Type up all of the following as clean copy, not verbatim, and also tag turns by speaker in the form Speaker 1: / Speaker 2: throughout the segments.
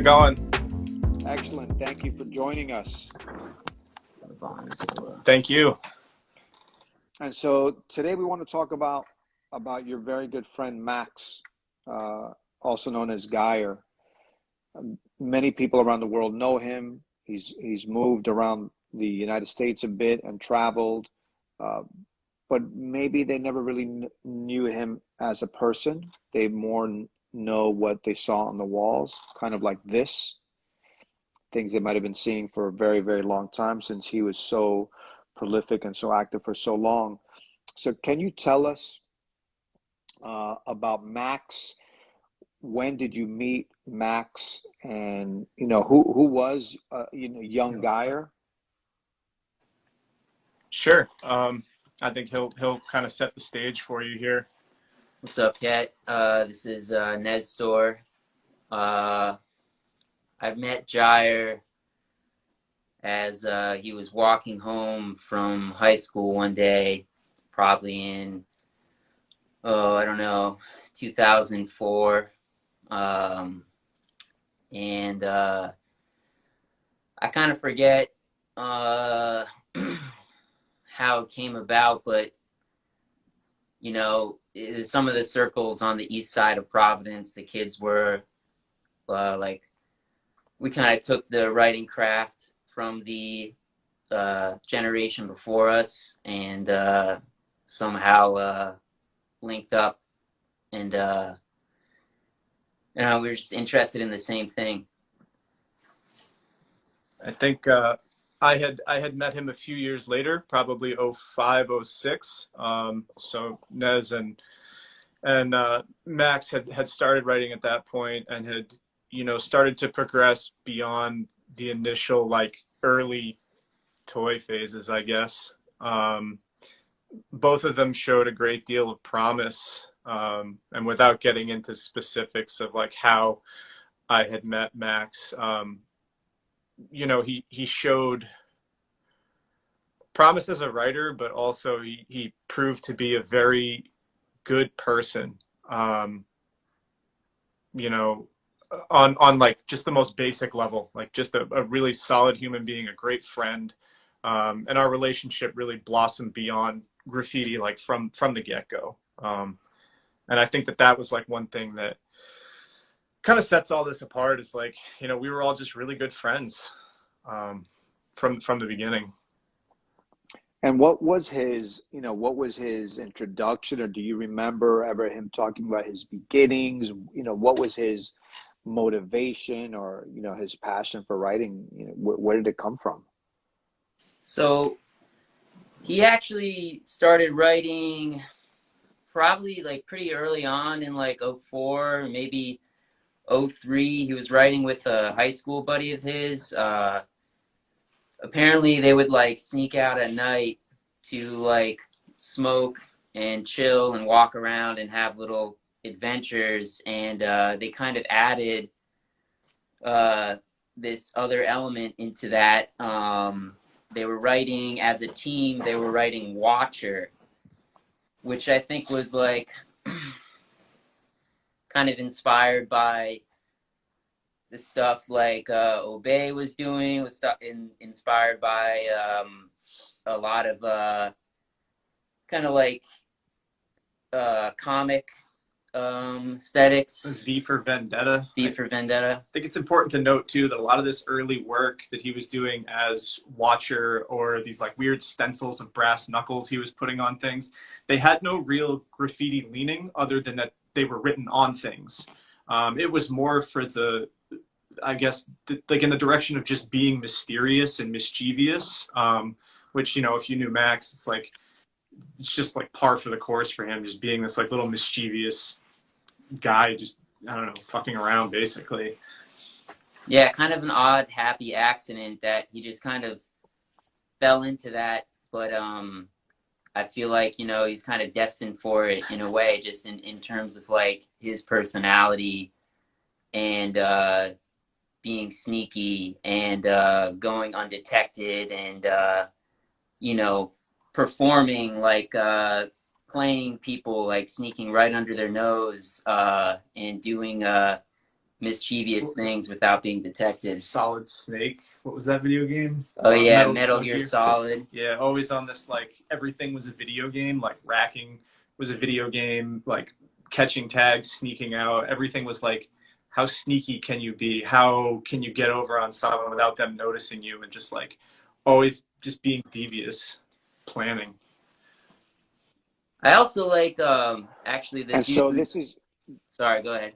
Speaker 1: it going?
Speaker 2: Excellent. Thank you for joining us.
Speaker 1: Thank you.
Speaker 2: And so today we want to talk about your very good friend Max, also known as GYER. Many people around the world know him. He's moved around the United States a bit and traveled, but maybe they never really knew him as a person. They more know what they saw on the walls, kind of like this. Things they might have been seeing for a very, very long time since he was so prolific and so active for so long. So can you tell us about Max? When did you meet Max? And who was young GYER?
Speaker 1: Sure. I think he'll kind of set the stage for you here.
Speaker 3: What's up, Kat? This is Nag Style. I met GYER as he was walking home from high school one day, probably in, I don't know, 2004. And I kind of forget how it came about, but some of the circles on the east side of Providence, the kids were we kind of took the writing craft from the generation before us and somehow linked up, and we were just interested in the same thing.
Speaker 1: I think I had met him a few years later, probably 05, 06. So Nez and Max had started writing at that point and had started to progress beyond the initial early toy phases, I guess. Both of them showed a great deal of promise. And without getting into specifics of how I had met Max, he showed promise as a writer, but also he proved to be a very good person. On just the most basic level, just a really solid human being, a great friend. And our relationship really blossomed beyond graffiti, from the get-go. And I think that was one thing that kind of sets all this apart is we were all just really good friends from the beginning.
Speaker 2: And what was his introduction, or do you remember ever him talking about his beginnings? What was his motivation, or his passion for writing? Where did it come from?
Speaker 3: So he actually started writing probably pretty early on in 04, maybe 03. He was writing with a high school buddy of his. Apparently they would sneak out at night to smoke and chill and walk around and have little adventures, and they kind of added this other element into that. They were writing as a team. They were writing Watcher, which I think was kind of inspired by the stuff Obey was doing, was stuff inspired by a lot of kind of comic aesthetics.
Speaker 1: V for Vendetta.
Speaker 3: V for Vendetta.
Speaker 1: I think it's important to note too that a lot of this early work that he was doing as Watcher, or these weird stencils of brass knuckles he was putting on things, they had no real graffiti leaning other than that they were written on things. It was more for in the direction of just being mysterious and mischievous, which, if you knew Max, it's just par for the course for him, just being this little mischievous guy, just, I don't know, fucking around basically.
Speaker 3: Yeah, kind of an odd, happy accident that he just kind of fell into that. But I feel he's kind of destined for it in a way, just in terms of his personality and being sneaky and going undetected and performing playing people, sneaking right under their nose and doing mischievous things without being detected.
Speaker 1: Solid Snake. What was that video game?
Speaker 3: Oh yeah, Metal Gear Solid.
Speaker 1: Yeah, always on this, like, everything was a video game. Like, racking was a video game. Like, catching tags, sneaking out. Everything was like, how sneaky can you be? How can you get over on someone without them noticing you? And just like always just being devious, planning.
Speaker 3: I also like actually the
Speaker 2: And
Speaker 3: dude.
Speaker 2: so this is
Speaker 3: Sorry, go ahead.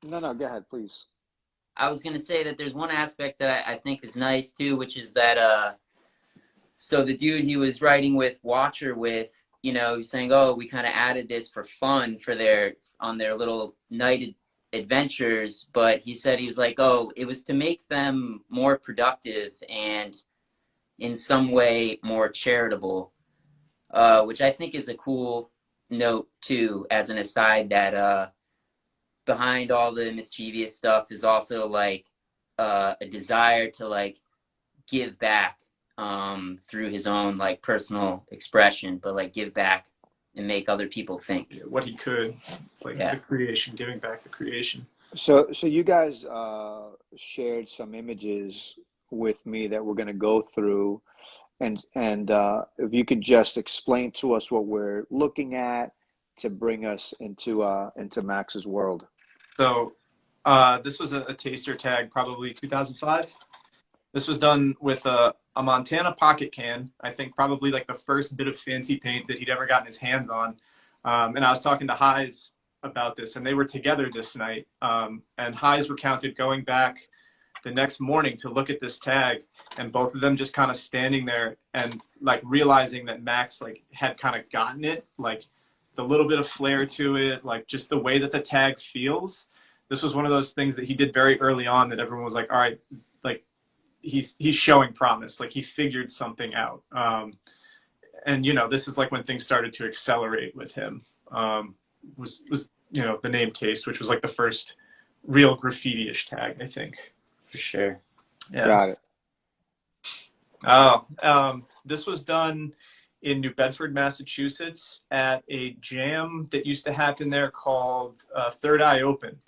Speaker 2: no, go ahead, please.
Speaker 3: I was gonna say that there's one aspect that I think is nice too, which is that so the dude he was writing with Watcher with, you know, he's saying, oh, we kind of added this for fun for their little night adventures, but he said, he was like, oh, it was to make them more productive and in some way more charitable, which I think is a cool note too, as an aside, that behind all the mischievous stuff is also like a desire to like give back through his own like personal expression, but like give back and make other people think.
Speaker 1: What he could, like the creation, giving back the creation.
Speaker 2: So you guys shared some images with me that we're going to go through, and if you could just explain to us what we're looking at to bring us into Max's world.
Speaker 1: So this was a taster tag, probably 2005. This was done with a Montana pocket can. I think probably like the first bit of fancy paint that he'd ever gotten his hands on. And I was talking to Highs about this, and they were together this night. And Highs recounted going back the next morning to look at this tag, and both of them just kind of standing there and like realizing that Max like had kind of gotten it, like the little bit of flair to it, like just the way that the tag feels. This was one of those things that he did very early on that everyone was like, all right, like he's showing promise, like he figured something out. And you know, this is like when things started to accelerate with him. Was you know, the name Taste, which was like the first real graffiti-ish tag, I think.
Speaker 3: For sure.
Speaker 2: Yeah. Got it.
Speaker 1: This was done in New Bedford, Massachusetts at a jam that used to happen there called Third Eye Open.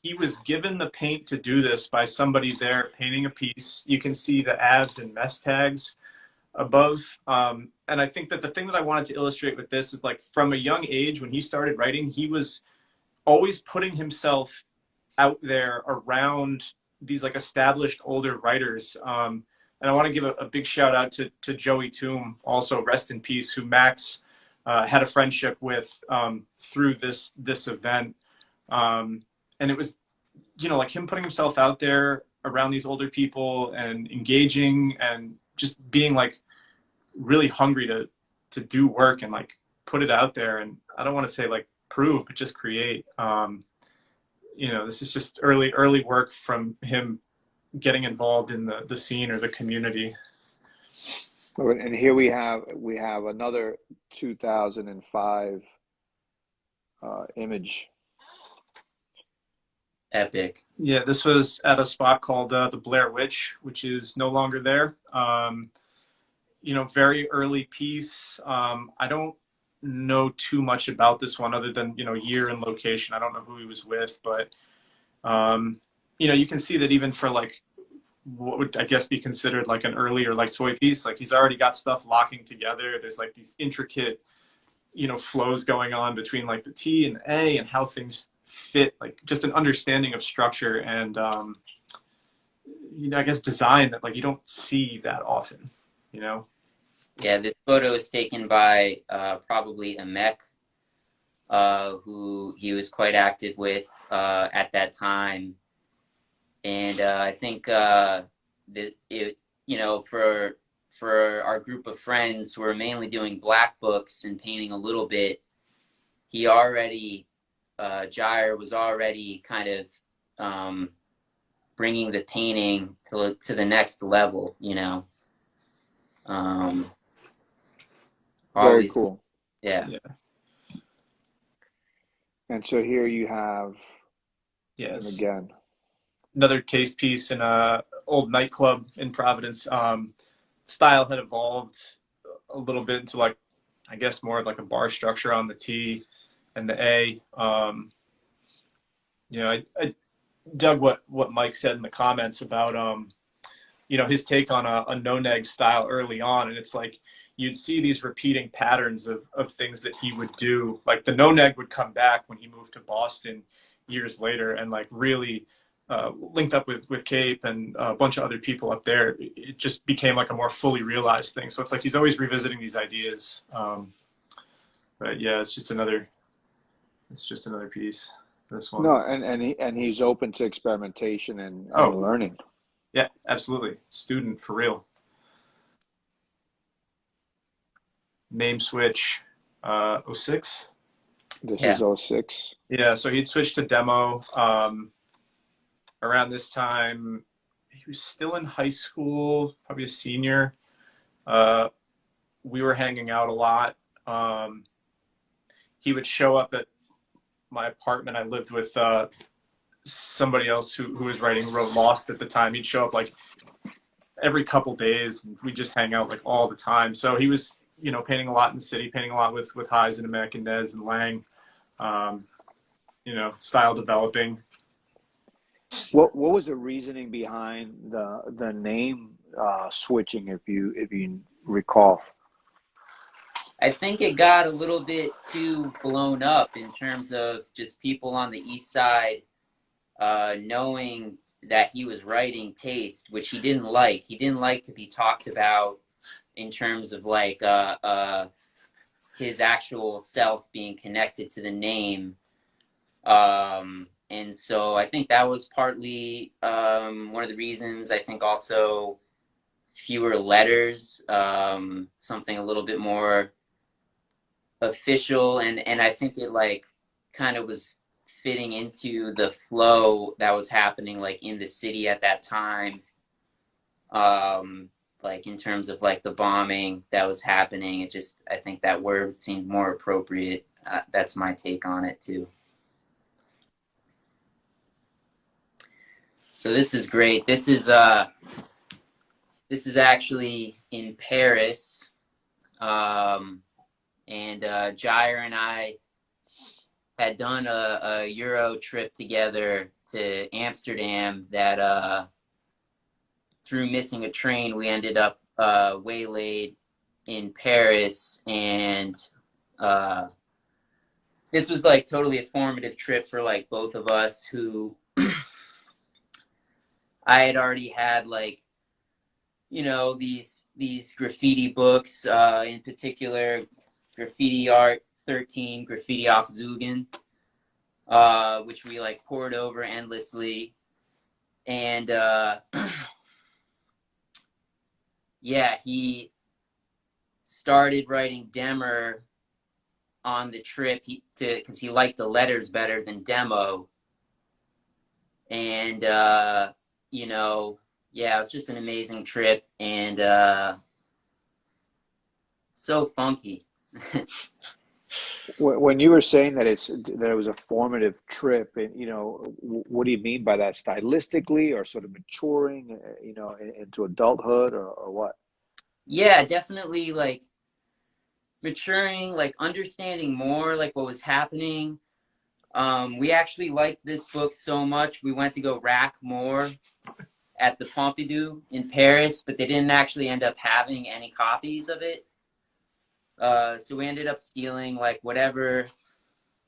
Speaker 1: He was given the paint to do this by somebody there painting a piece. You can see the abs and mess tags above. And I think that the thing that I wanted to illustrate with this is like from a young age, when he started writing, he was always putting himself out there around these like established older writers. And I want to give a big shout out to Joey Toom, also rest in peace, who Max had a friendship with through this event. And it was, you know, like him putting himself out there around these older people and engaging and just being like really hungry to do work and like put it out there. And I don't want to say like prove, but just create. You know, this is just early work from him getting involved in the scene or the community.
Speaker 2: And here we have another 2005 image.
Speaker 3: Epic.
Speaker 1: Yeah, this was at a spot called the Blair Witch, which is no longer there. You know, very early piece. I don't know too much about this one other than, you know, year and location. I don't know who he was with, but you know, you can see that even for like what would I guess be considered like an earlier like toy piece, like he's already got stuff locking together. There's like these intricate, you know, flows going on between like the T and the A and how things fit, like just an understanding of structure and you know, I guess design that like you don't see that often, you know.
Speaker 3: Yeah, this photo was taken by probably a mech who he was quite active with at that time. And I think that it, you know, for our group of friends who are mainly doing black books and painting a little bit, he already, GYER was already kind of bringing the painting to the next level, you know.
Speaker 2: Very cool.
Speaker 3: Yeah.
Speaker 2: And so here you have,
Speaker 1: yes,
Speaker 2: again,
Speaker 1: another taste piece in a old nightclub in Providence. Style had evolved a little bit into like, I guess more like a bar structure on the T and the A. I dug what Mike said in the comments about his take on a no nag style early on, and it's like you'd see these repeating patterns of things that he would do. Like the no nag would come back when he moved to Boston years later, and like really linked up with Cape and a bunch of other people up there. It just became like a more fully realized thing. So it's like he's always revisiting these ideas. But yeah, it's just another piece. This one.
Speaker 2: No, and he's open to experimentation and
Speaker 1: Oh,
Speaker 2: learning.
Speaker 1: yeah, absolutely. Student for real. Name switch, 06.
Speaker 2: This
Speaker 3: Yeah.
Speaker 2: is 06.
Speaker 1: Yeah, so he'd switched to demo. Around this time, he was still in high school, probably a senior. We were hanging out a lot. He would show up at my apartment. I lived with somebody else who was wrote Lost at the time. He'd show up like every couple days, and we'd just hang out like all the time. So he was, painting a lot in the city, painting a lot with Highs and Emek and Nez and Lang. Style developing.
Speaker 2: What was the reasoning behind the name switching, if you recall?
Speaker 3: I think it got a little bit too blown up in terms of just people on the East Side knowing that he was writing taste, which he didn't like. He didn't like to be talked about in terms of like his actual self being connected to the name. And so I think that was partly one of the reasons. I think also fewer letters, something a little bit more official, and I think it like kind of was fitting into the flow that was happening like in the city at that time, like in terms of like the bombing that was happening. I think that word seemed more appropriate. That's my take on it too. So this is great. This is actually in Paris. And GYER and I had done a Euro trip together to Amsterdam that through missing a train, we ended up waylaid in Paris. And this was like totally a formative trip for like both of us, who I had already had like, these graffiti books, in particular, Graffiti Art 13, Graffiti off Zugen, which we like poured over endlessly. And yeah, he started writing Demer on the trip because he liked the letters better than demo. And yeah, it was just an amazing trip, and so funky.
Speaker 2: When you were saying that it was a formative trip, and what do you mean by that? Stylistically, or sort of maturing, into adulthood, or what?
Speaker 3: Yeah, definitely like maturing, like understanding more like what was happening. We actually liked this book so much, we went to go rack more at the Pompidou in Paris, but they didn't actually end up having any copies of it. So we ended up stealing like whatever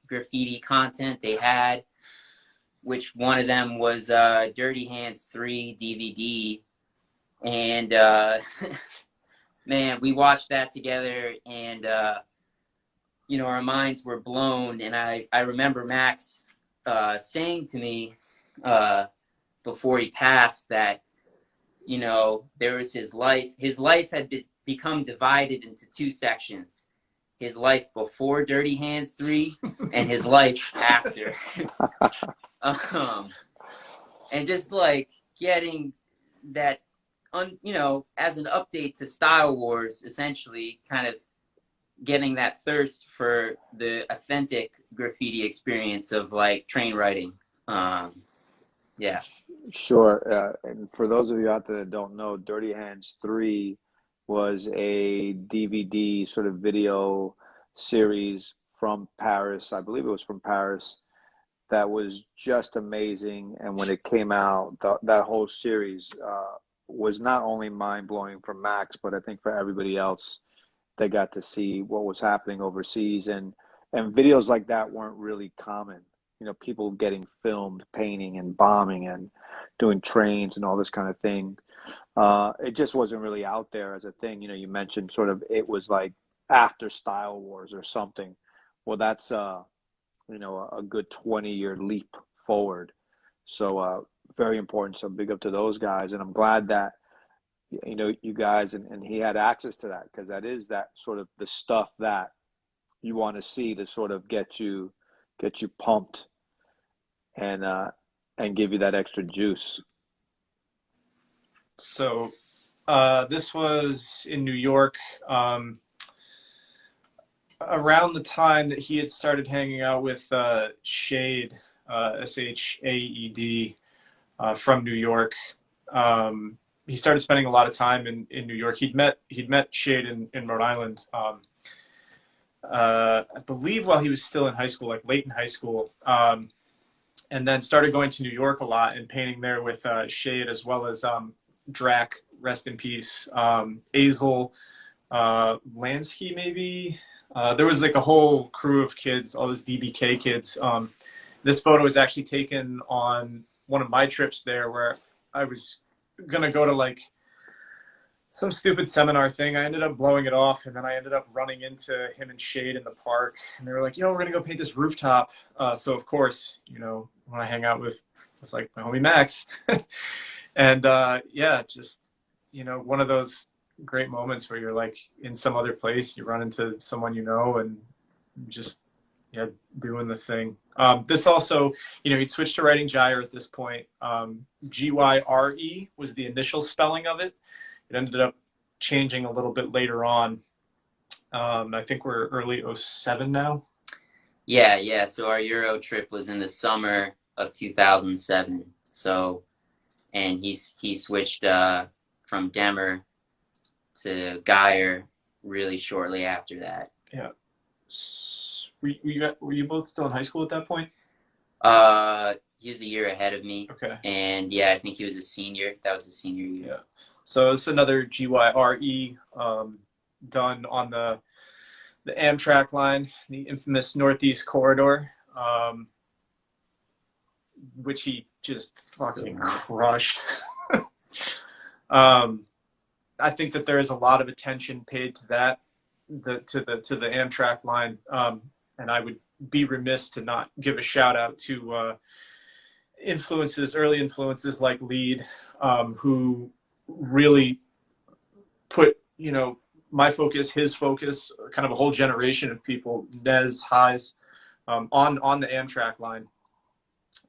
Speaker 3: graffiti content they had, which one of them was Dirty Hands 3 DVD. And man, we watched that together, and our minds were blown. And I remember Max saying to me before he passed that, there was his life. His life had become divided into two sections: his life before Dirty Hands 3 and his life after. And just like getting that, as an update to Style Wars, essentially kind of getting that thirst for the authentic graffiti experience of like train writing. Yeah.
Speaker 2: Sure. And for those of you out there that don't know, Dirty Hands 3 was a DVD sort of video series from Paris. I believe it was from Paris. that was just amazing. And when it came out, that whole series was not only mind blowing for Max, but I think for everybody else that got to see what was happening overseas. And videos like that weren't really common. You know, people getting filmed painting and bombing and doing trains and all this kind of thing. It just wasn't really out there as a thing. You know, you mentioned sort of it was like after Style Wars or something. Well, that's you know, a good 20-year leap forward. So very important. So big up to those guys, and I'm glad that you know you guys and he had access to that, because that is that sort of the stuff that you want to see to sort of get you pumped and give you that extra juice.
Speaker 1: So this was in New York, around the time that he had started hanging out with Shade, Shaed, from New York. He started spending a lot of time in New York. He'd met Shade in Rhode Island, I believe while he was still in high school, like late in high school, and then started going to New York a lot and painting there with Shade, as well as Drac, rest in peace, Azel, Lansky maybe. There was like a whole crew of kids, all those DBK kids. This photo was actually taken on one of my trips there, where I was gonna go to like some stupid seminar thing. I ended up blowing it off, and then I ended up running into him and Shade in the park, and they were like, "Yo, we're gonna go paint this rooftop." So of course, you know, when I hang out with like my homie Max, and yeah, just, you know, one of those great moments where you're like in some other place, you run into someone you know, and just, yeah, doing the thing. This also, you know, he'd switched to writing GYER at this point. GYRE was the initial spelling of it. It ended up changing a little bit later on. I think we're early 07 now.
Speaker 3: Yeah. So our Euro trip was in the summer of 2007. So, and he switched from Demer to GYER really shortly after that.
Speaker 1: Yeah. Were you both still in high school at that point?
Speaker 3: He was a year ahead of me.
Speaker 1: Okay.
Speaker 3: And yeah, I think he was a senior. That was his senior year.
Speaker 1: Yeah. So it's another GYRE, done on the Amtrak line, the infamous Northeast Corridor, which he just fucking crushed. I think that there is a lot of attention paid to that, to the Amtrak line, and I would be remiss to not give a shout out to early influences like Lead, who really put, you know, my focus, his focus, kind of a whole generation of people, Nez, Highs, on the Amtrak line,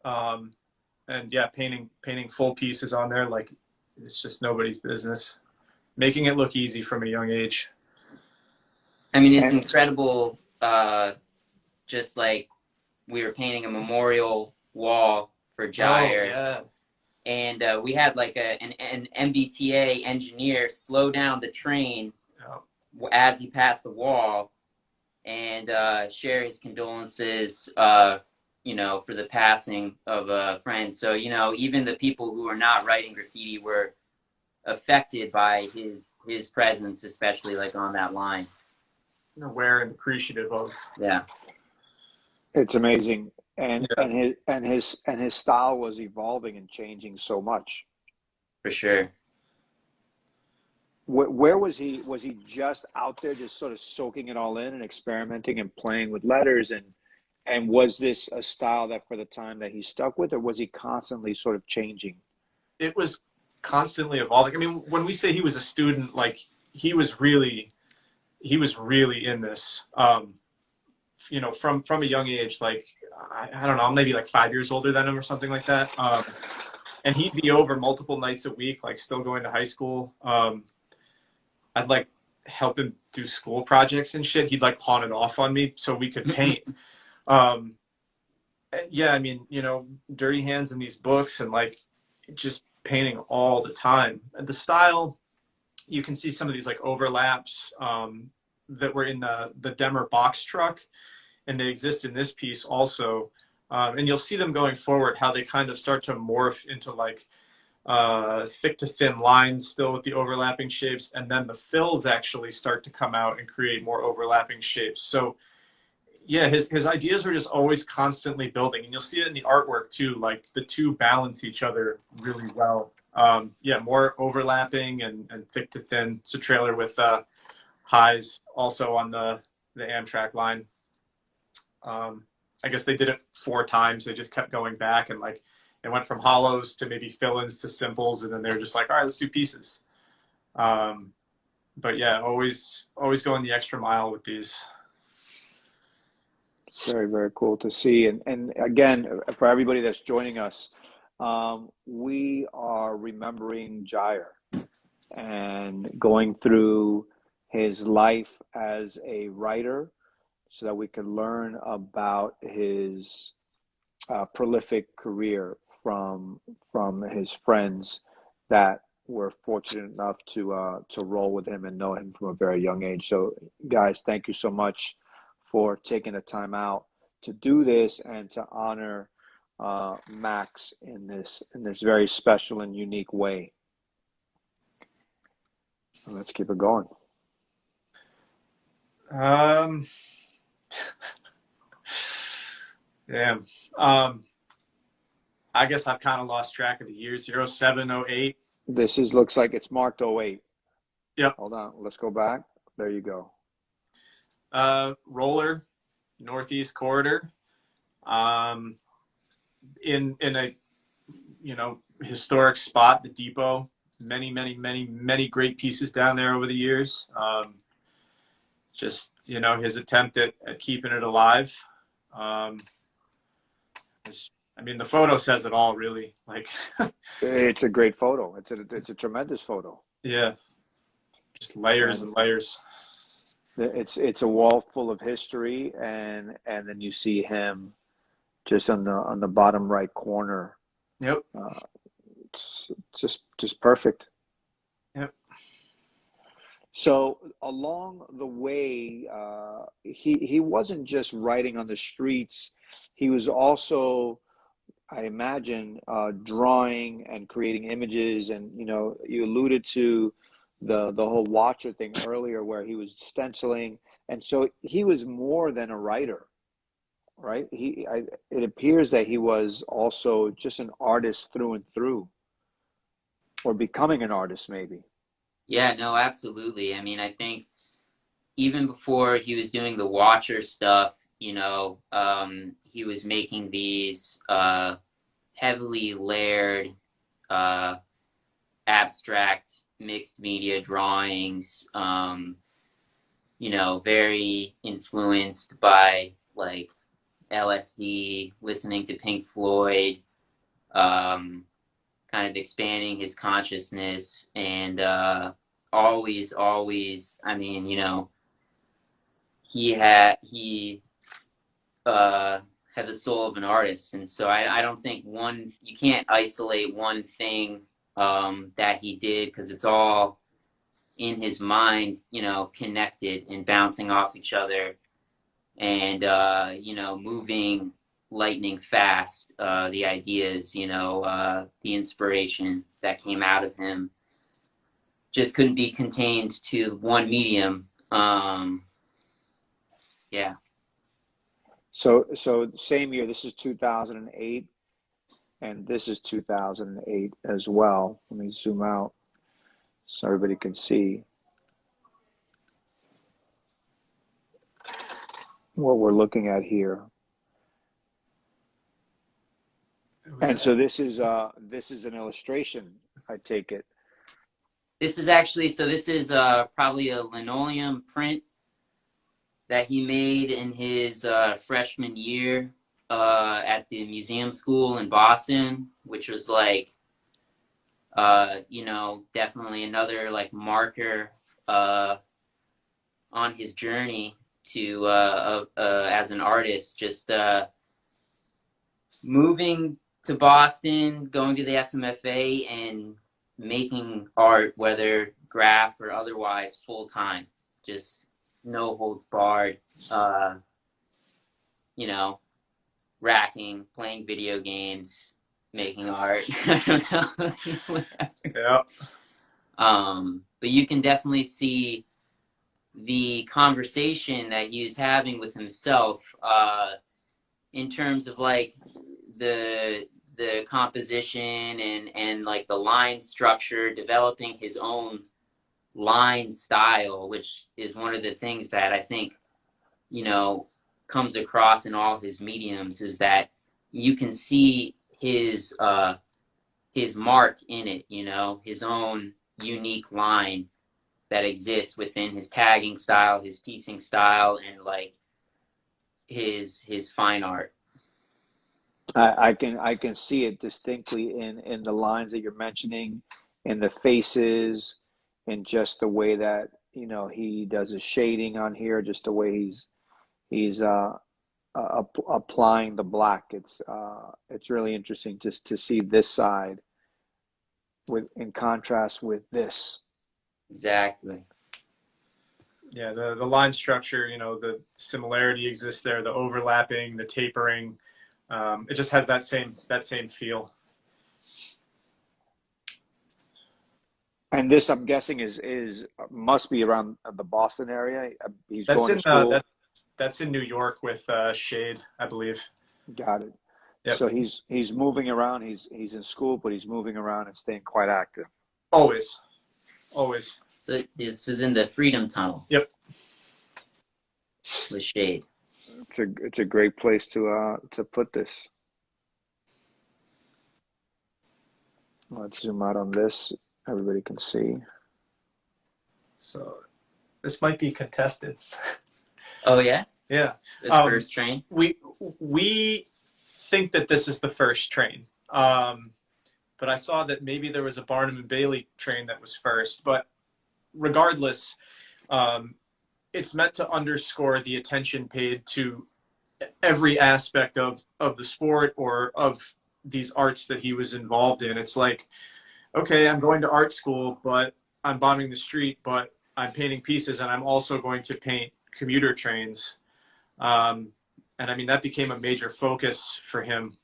Speaker 1: and yeah, painting full pieces on there like it's just nobody's business, making it look easy from a young age.
Speaker 3: I mean, it's incredible. Just like we were painting a memorial wall for GYER.
Speaker 1: Oh, yeah.
Speaker 3: And we had like an MBTA engineer slow down the train as he passed the wall and share his condolences, you know, for the passing of a friend. So, you know, even the people who are not writing graffiti were affected by his presence, especially like on that line.
Speaker 1: Aware and appreciative of.
Speaker 3: Yeah.
Speaker 2: It's amazing. And
Speaker 1: Yeah.
Speaker 2: his style was evolving and changing so much.
Speaker 3: For sure.
Speaker 2: Where was he? Was he just out there, just sort of soaking it all in and experimenting and playing with letters? And was this a style that for the time that he stuck with, or was he constantly sort of changing?
Speaker 1: It was constantly evolving. I mean, when we say he was a student, like he was really in this. You know, from a young age, like I don't know, I'm maybe like 5 years older than him or something like that. And he'd be over multiple nights a week, like still going to high school. I'd like help him do school projects and shit. He'd like pawn it off on me so we could paint. Yeah, I mean, you know, dirty hands in these books and like just painting all the time. And the style, you can see some of these like overlaps that were in the Demer box truck, and they exist in this piece also. And you'll see them going forward, how they kind of start to morph into like thick to thin lines still with the overlapping shapes. And then the fills actually start to come out and create more overlapping shapes. So yeah, his ideas were just always constantly building. And you'll see it in the artwork too, like the two balance each other really well. Yeah, more overlapping and thick to thin. It's a trailer with highs also on the Amtrak line. I guess they did it 4 times. They just kept going back, and like it went from hollows to maybe fill-ins to simples, and then they're just like, all right, let's do pieces. But yeah, always going the extra mile with these.
Speaker 2: Very, very cool to see. And again, for everybody that's joining us, we are remembering GYER and going through his life as a writer so that we can learn about his prolific career from his friends that were fortunate enough to roll with him and know him from a very young age. So guys, thank you so much for taking the time out to do this and to honor Max in this very special and unique way. Let's keep it going.
Speaker 1: Yeah. I guess I've kind of lost track of the years. 07, 08.
Speaker 2: This looks like it's marked 08.
Speaker 1: Yep.
Speaker 2: Hold on. Let's go back. There you go.
Speaker 1: Roller, Northeast Corridor. In a historic spot, the Depot. Many great pieces down there over the years. Just his attempt at keeping it alive. The photo says it all, really. Like,
Speaker 2: it's a great photo. It's a tremendous photo.
Speaker 1: Yeah, just layers and layers.
Speaker 2: It's a wall full of history, and then you see him just on the bottom right corner.
Speaker 1: Yep.
Speaker 2: It's just perfect.
Speaker 1: Yep.
Speaker 2: So along the way, he wasn't just writing on the streets. He was also, I imagine, drawing and creating images. And you alluded to the whole Watcher thing earlier, where he was stenciling, and so he was more than a writer, right? It appears that he was also just an artist through and through, or becoming an artist, maybe.
Speaker 3: Yeah, no, absolutely. I think even before he was doing the Watcher stuff, he was making these heavily layered, abstract, mixed media drawings, very influenced by like LSD, listening to Pink Floyd, kind of expanding his consciousness, and always, he had the soul of an artist. And so I don't think you can't isolate one thing that he did, because it's all in his mind, connected and bouncing off each other, and moving lightning fast. The ideas, the inspiration that came out of him just couldn't be contained to one medium. Yeah.
Speaker 2: So same year. This is 2008, and this is 2008 as well. Let me zoom out so everybody can see what we're looking at here. And so this is an illustration, I take it.
Speaker 3: This is probably a linoleum print that he made in his freshman year at the museum school in Boston, which was like, definitely another like marker on his journey to as an artist, just moving to Boston, going to the SMFA, and making art, whether graph or otherwise, full time. Just no holds barred. racking, playing video games, making art. I don't know. Whatever.
Speaker 1: Yeah.
Speaker 3: But you can definitely see the conversation that he was having with himself, in terms of like the composition and like the line structure, developing his own line style, which is one of the things that I think, you know, comes across in all his mediums, is that you can see his mark in it, you know, his own unique line that exists within his tagging style, his piecing style, and like his fine art.
Speaker 2: I can see it distinctly in the lines that you're mentioning, in the faces, and just the way that, you know, he does his shading on here, just the way he's applying the black. It's really interesting just to see this side in contrast with this.
Speaker 3: Exactly.
Speaker 1: Yeah, the line structure, you know, the similarity exists there, the overlapping, the tapering. It just has that same feel.
Speaker 2: And this, I'm guessing, is must be around the Boston area. He's
Speaker 1: That's
Speaker 2: going
Speaker 1: in
Speaker 2: to school.
Speaker 1: that's in New York with Shade, I believe.
Speaker 2: Got it.
Speaker 1: Yep.
Speaker 2: So he's moving around. He's in school, but he's moving around and staying quite active.
Speaker 1: Always.
Speaker 3: So this is in the Freedom Tunnel.
Speaker 1: Yep.
Speaker 3: With Shade.
Speaker 2: It's a great place to put this. Let's zoom out on this. Everybody can see.
Speaker 1: So this might be contested.
Speaker 3: Oh yeah?
Speaker 1: Yeah.
Speaker 3: This first train?
Speaker 1: We think that this is the first train. But I saw that maybe there was a Barnum and Bailey train that was first. But regardless, it's meant to underscore the attention paid to every aspect of the sport or of these arts that he was involved in. It's like, okay, I'm going to art school, but I'm bombing the street, but I'm painting pieces, and I'm also going to paint commuter trains. And I mean, that became a major focus for him,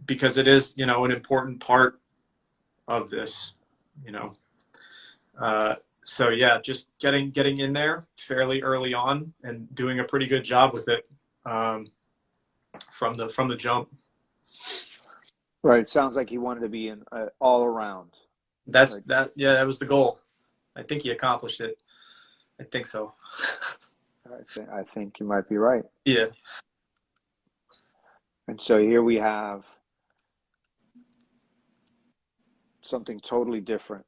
Speaker 1: because it is, you know, an important part of this, you know. So yeah, just getting in there fairly early on and doing a pretty good job with it, from the jump.
Speaker 2: Right. It sounds like he wanted to be in all around.
Speaker 1: Yeah, that was the goal. I think he accomplished it. I think so.
Speaker 2: I think you might be right.
Speaker 1: Yeah.
Speaker 2: And so here we have something totally different.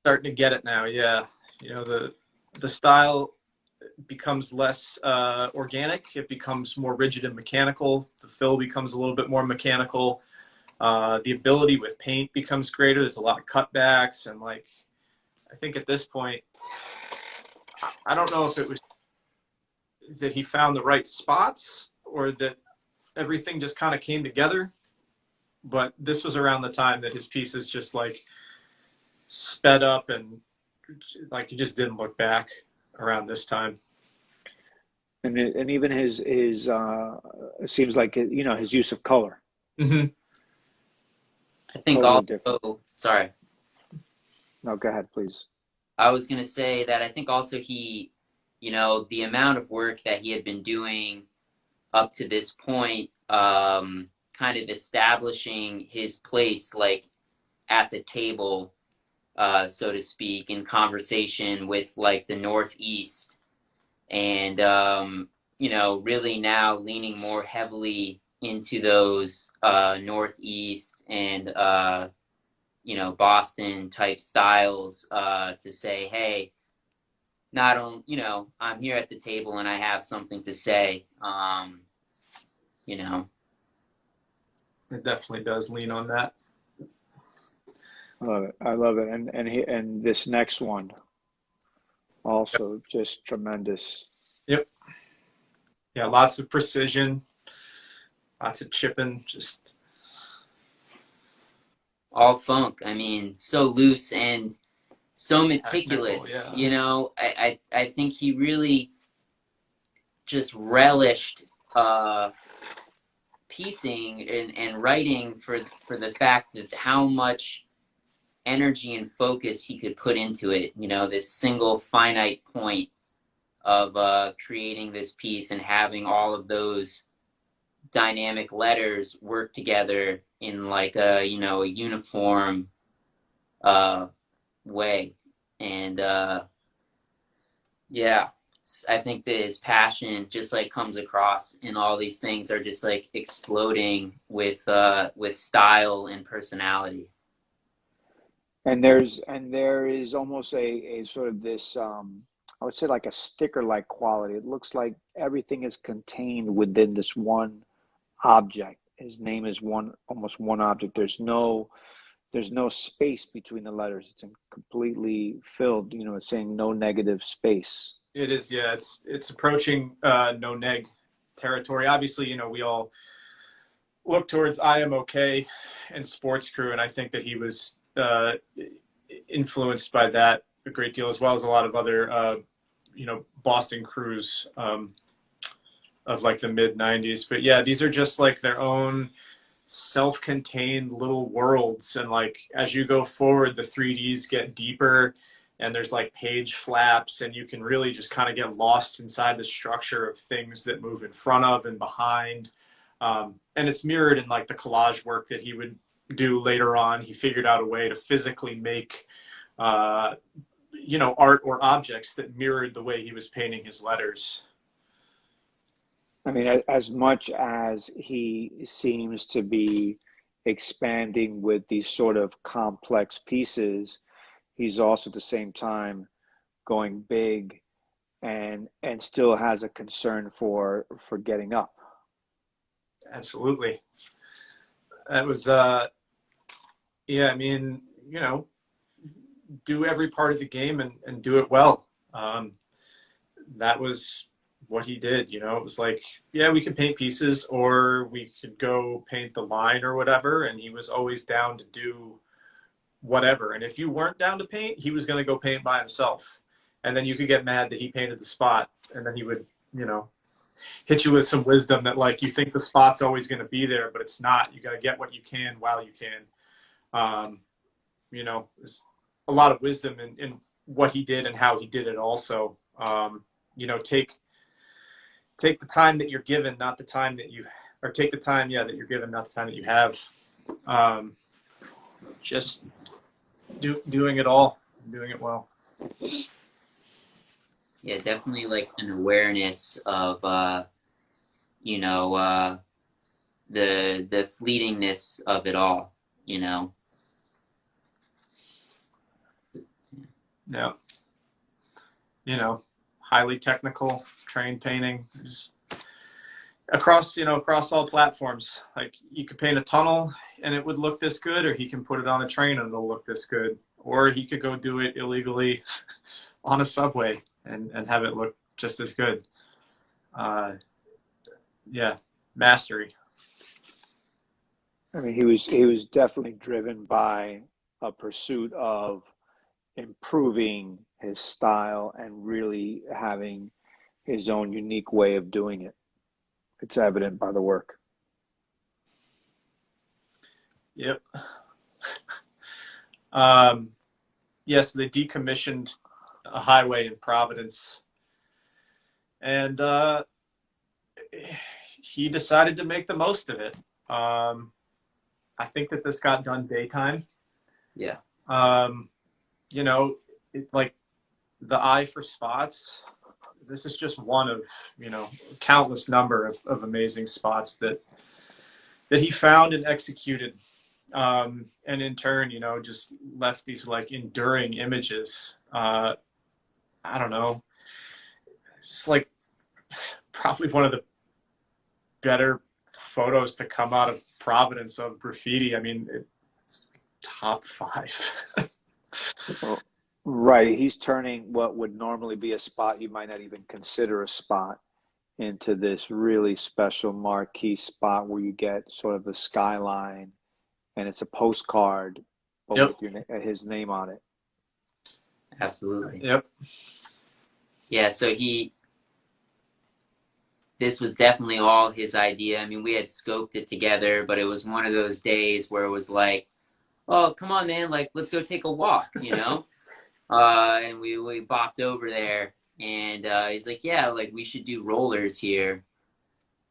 Speaker 1: Starting to get it now. Yeah. You know, the style becomes less organic. It becomes more rigid and mechanical. The fill becomes a little bit more mechanical. The ability with paint becomes greater. There's a lot of cutbacks, and like, I think at this point, I don't know if it was that he found the right spots or that everything just kind of came together, but this was around the time that his pieces just like sped up, and like he just didn't look back around this time.
Speaker 2: And even his it seems like, you know, his use of color.
Speaker 1: Mm-hmm.
Speaker 3: I think
Speaker 2: Totally
Speaker 3: also
Speaker 2: different.
Speaker 3: sorry.
Speaker 2: No, go ahead, please.
Speaker 3: I was gonna say that I think also he, you know, the amount of work that he had been doing up to this point, kind of establishing his place like at the table, so to speak, in conversation with like the Northeast, and you know, really now leaning more heavily into those Northeast and you know, Boston type styles, to say, hey, not only, you know, I'm here at the table and I have something to say, you know.
Speaker 1: It definitely does lean on that.
Speaker 2: I love it. And this next one also just tremendous.
Speaker 1: Yep. Yeah, lots of precision, lots of chipping, just
Speaker 3: all funk. I mean, so loose and so meticulous.
Speaker 1: Technical, yeah.
Speaker 3: You know, I think he really just relished piecing and writing for the fact that how much energy and focus he could put into it. You know, this single finite point of creating this piece and having all of those dynamic letters work together in like a, you know, a uniform way. And yeah, I think that his passion just like comes across, and all these things are just like exploding with style and personality.
Speaker 2: And there is almost a sort of this I would say like a sticker like quality. It looks like everything is contained within this one object. His name is almost one object. There's no space between the letters. It's completely filled. You know, it's saying no negative space.
Speaker 1: It is, yeah. It's approaching no neg territory. Obviously, you know, we all look towards I Am OK and Sports Crew, and I think that he was influenced by that a great deal, as well as a lot of other you know, Boston crews of like the mid 90s. But yeah, these are just like their own self-contained little worlds, and like as you go forward, the 3Ds get deeper, and there's like page flaps, and you can really just kind of get lost inside the structure of things that move in front of and behind. And it's mirrored in like the collage work that he would do later on. He figured out a way to physically make you know, art or objects that mirrored the way he was painting his letters.
Speaker 2: I mean, as much as he seems to be expanding with these sort of complex pieces, he's also at the same time going big and still has a concern for getting up.
Speaker 1: Absolutely. That was yeah, I mean, you know, do every part of the game and do it well. That was what he did. You know, it was like, yeah, we could paint pieces, or we could go paint the line or whatever, and he was always down to do whatever. And if you weren't down to paint, he was going to go paint by himself, and then you could get mad that he painted the spot, and then he would, you know, hit you with some wisdom that like, you think the spot's always going to be there, but it's not. You got to get what you can while you can. You know, there's a lot of wisdom in what he did and how he did it also. You know, take the time that you're given, not the time that you, or take the time, yeah, that you're given, not the time that you have. Just doing it all, doing it well.
Speaker 3: Yeah, definitely like an awareness of you know, the fleetingness of it all, you know.
Speaker 1: Yeah. You know, highly technical, trained painting, just across, you know, across all platforms. Like, you could paint a tunnel and it would look this good, or he can put it on a train and it'll look this good, or he could go do it illegally on a subway and have it look just as good. Yeah, mastery.
Speaker 2: I mean, he was definitely driven by a pursuit of improving his style and really having his own unique way of doing it. It's evident by the work.
Speaker 1: Yep. Yes, they decommissioned a highway in Providence, and he decided to make the most of it. I think that this got done daytime.
Speaker 3: Yeah.
Speaker 1: You know, like the eye for spots. This is just one of, you know, countless number of amazing spots that he found and executed. And in turn, you know, just left these like enduring images. I don't know, just like probably one of the better photos to come out of Providence of graffiti. I mean, it's top 5.
Speaker 2: Well, right. He's turning what would normally be a spot you might not even consider a spot into this really special marquee spot where you get sort of the skyline, and it's a postcard, but
Speaker 1: Yep.
Speaker 2: with his name on it.
Speaker 3: Absolutely.
Speaker 1: Yep.
Speaker 3: Yeah, so he this was definitely all his idea. I mean, we had scoped it together, but it was one of those days where it was like, oh, come on, man, like, let's go take a walk, you know? And we bopped over there, and he's like, yeah, like, we should do rollers here.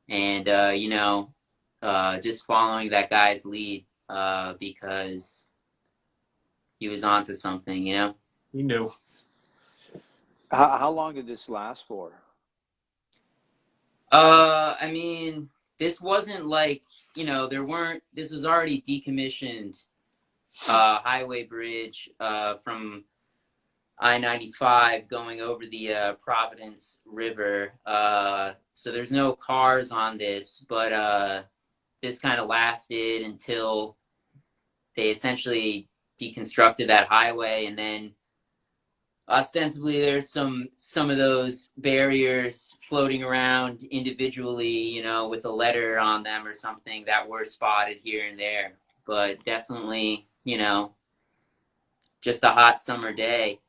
Speaker 3: And, you know, just following that guy's lead, because he was onto something, you know?
Speaker 1: He knew.
Speaker 2: How long did this last for?
Speaker 3: I mean, this wasn't like, you know, this was already decommissioned highway bridge from I-95 going over the Providence River. So there's no cars on this, but this kind of lasted until they essentially deconstructed that highway, and then ostensibly there's some of those barriers floating around individually, you know, with a letter on them or something that were spotted here and there. But definitely, you know, just a hot summer day.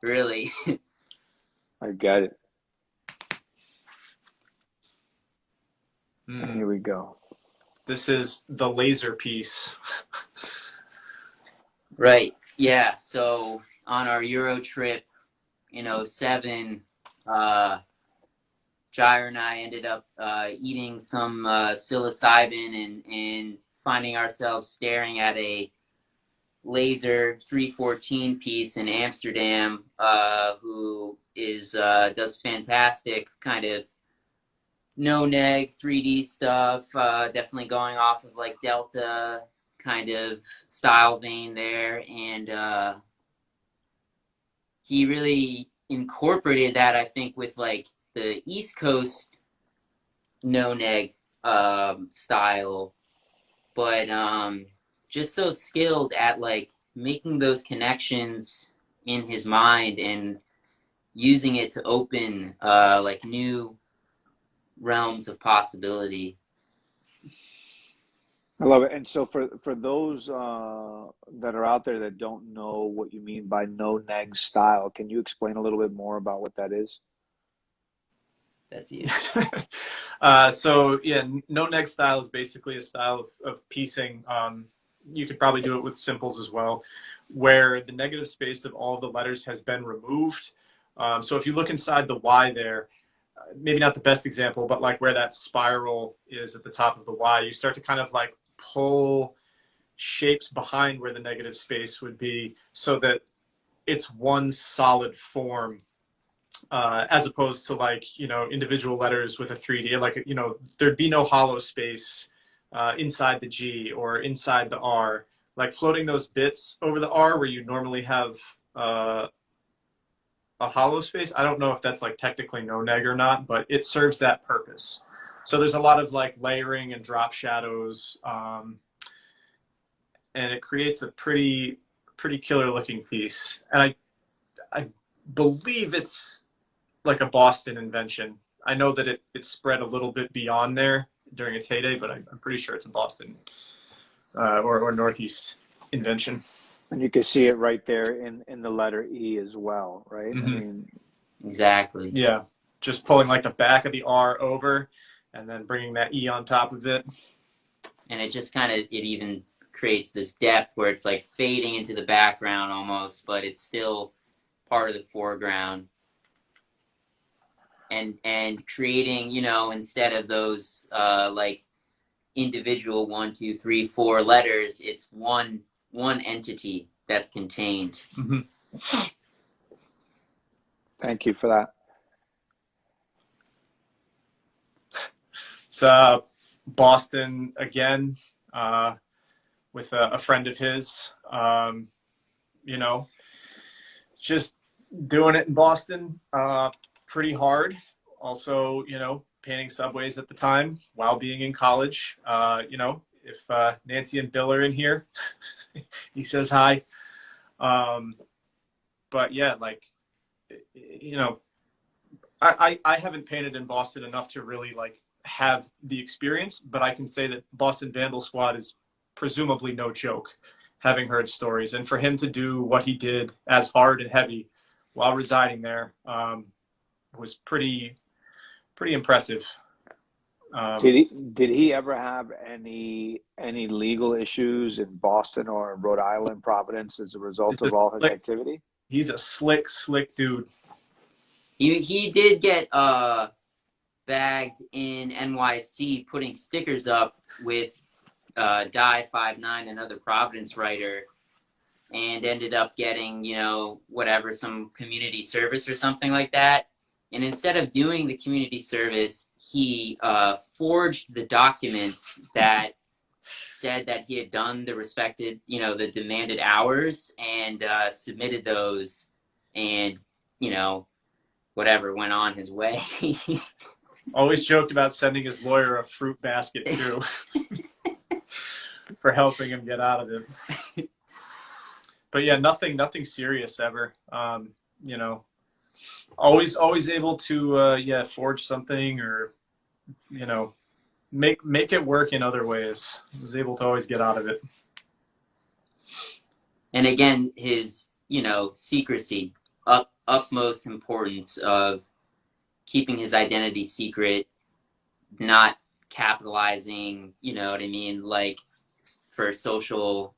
Speaker 3: Really.
Speaker 2: I get it.
Speaker 1: Mm.
Speaker 2: Here we go.
Speaker 1: This is the laser piece.
Speaker 3: Right. Yeah. So on our Euro trip in '07, GYER and I ended up eating some psilocybin and finding ourselves staring at a laser 314 piece in Amsterdam, who is does fantastic kind of no neg 3D stuff, definitely going off of like Delta kind of style vein there, and he really incorporated that, I think, with like the East Coast no neg style, but just so skilled at like making those connections in his mind and using it to open like new realms of possibility.
Speaker 2: I love it. And so for those that are out there that don't know what you mean by no neg style, can you explain a little bit more about what that is?
Speaker 3: That's you.
Speaker 1: So yeah, no neg style is basically a style of piecing. You could probably do it with simples as well, where the negative space of all the letters has been removed. So if you look inside the Y there, maybe not the best example, but like where that spiral is at the top of the Y, you start to kind of like pull shapes behind where the negative space would be so that it's one solid form, as opposed to like, you know, individual letters with a 3D, like, you know, there'd be no hollow space inside the G or inside the R, like floating those bits over the R where you normally have a hollow space. I don't know if that's like technically no neg or not, but it serves that purpose. So there's a lot of like layering and drop shadows, and it creates a pretty killer looking piece. And I believe it's like a Boston invention. I know that it spread a little bit beyond there during its heyday, but I'm pretty sure it's a Boston or Northeast invention.
Speaker 2: And you can see it right there in the letter E as well, right?
Speaker 1: Mm-hmm.
Speaker 2: I mean,
Speaker 3: Exactly.
Speaker 1: Yeah, just pulling like the back of the R over and then bringing that E on top of it.
Speaker 3: And it just kind of, it even creates this depth where it's like fading into the background almost, but it's still part of the foreground. And creating, you know, instead of those like individual 1, 2, 3, 4 letters, it's one entity that's contained.
Speaker 1: Mm-hmm.
Speaker 2: thank you for that.
Speaker 1: It's Boston again, with a friend of his, you know, just doing it in Boston, pretty hard. Also, you know, painting subways at the time while being in college. You know, if Nancy and Bill are in here, he says hi. But yeah, like, you know, I haven't painted in Boston enough to really like have the experience, but I can say that Boston Vandal Squad is presumably no joke, having heard stories. And for him to do what he did as hard and heavy while residing there was pretty pretty impressive.
Speaker 2: Did he ever have any legal issues in Boston or Rhode Island, Providence, as a result of all his activity?
Speaker 1: He's a slick dude.
Speaker 3: He did get bagged in NYC putting stickers up with Die59, another Providence writer, and ended up getting, you know, whatever, some community service or something like that. And instead of doing the community service, he forged the documents that said that he had done the respected, you know, the demanded hours, and submitted those, and, you know, whatever, went on his way.
Speaker 1: Always joked about sending his lawyer a fruit basket too for helping him get out of it. But yeah, nothing serious ever. You know, always able to forge something, or, you know, make it work in other ways. Was able to always get out of it.
Speaker 3: And again, his, you know, secrecy, utmost importance of keeping his identity secret, not capitalizing, you know what I mean, like for social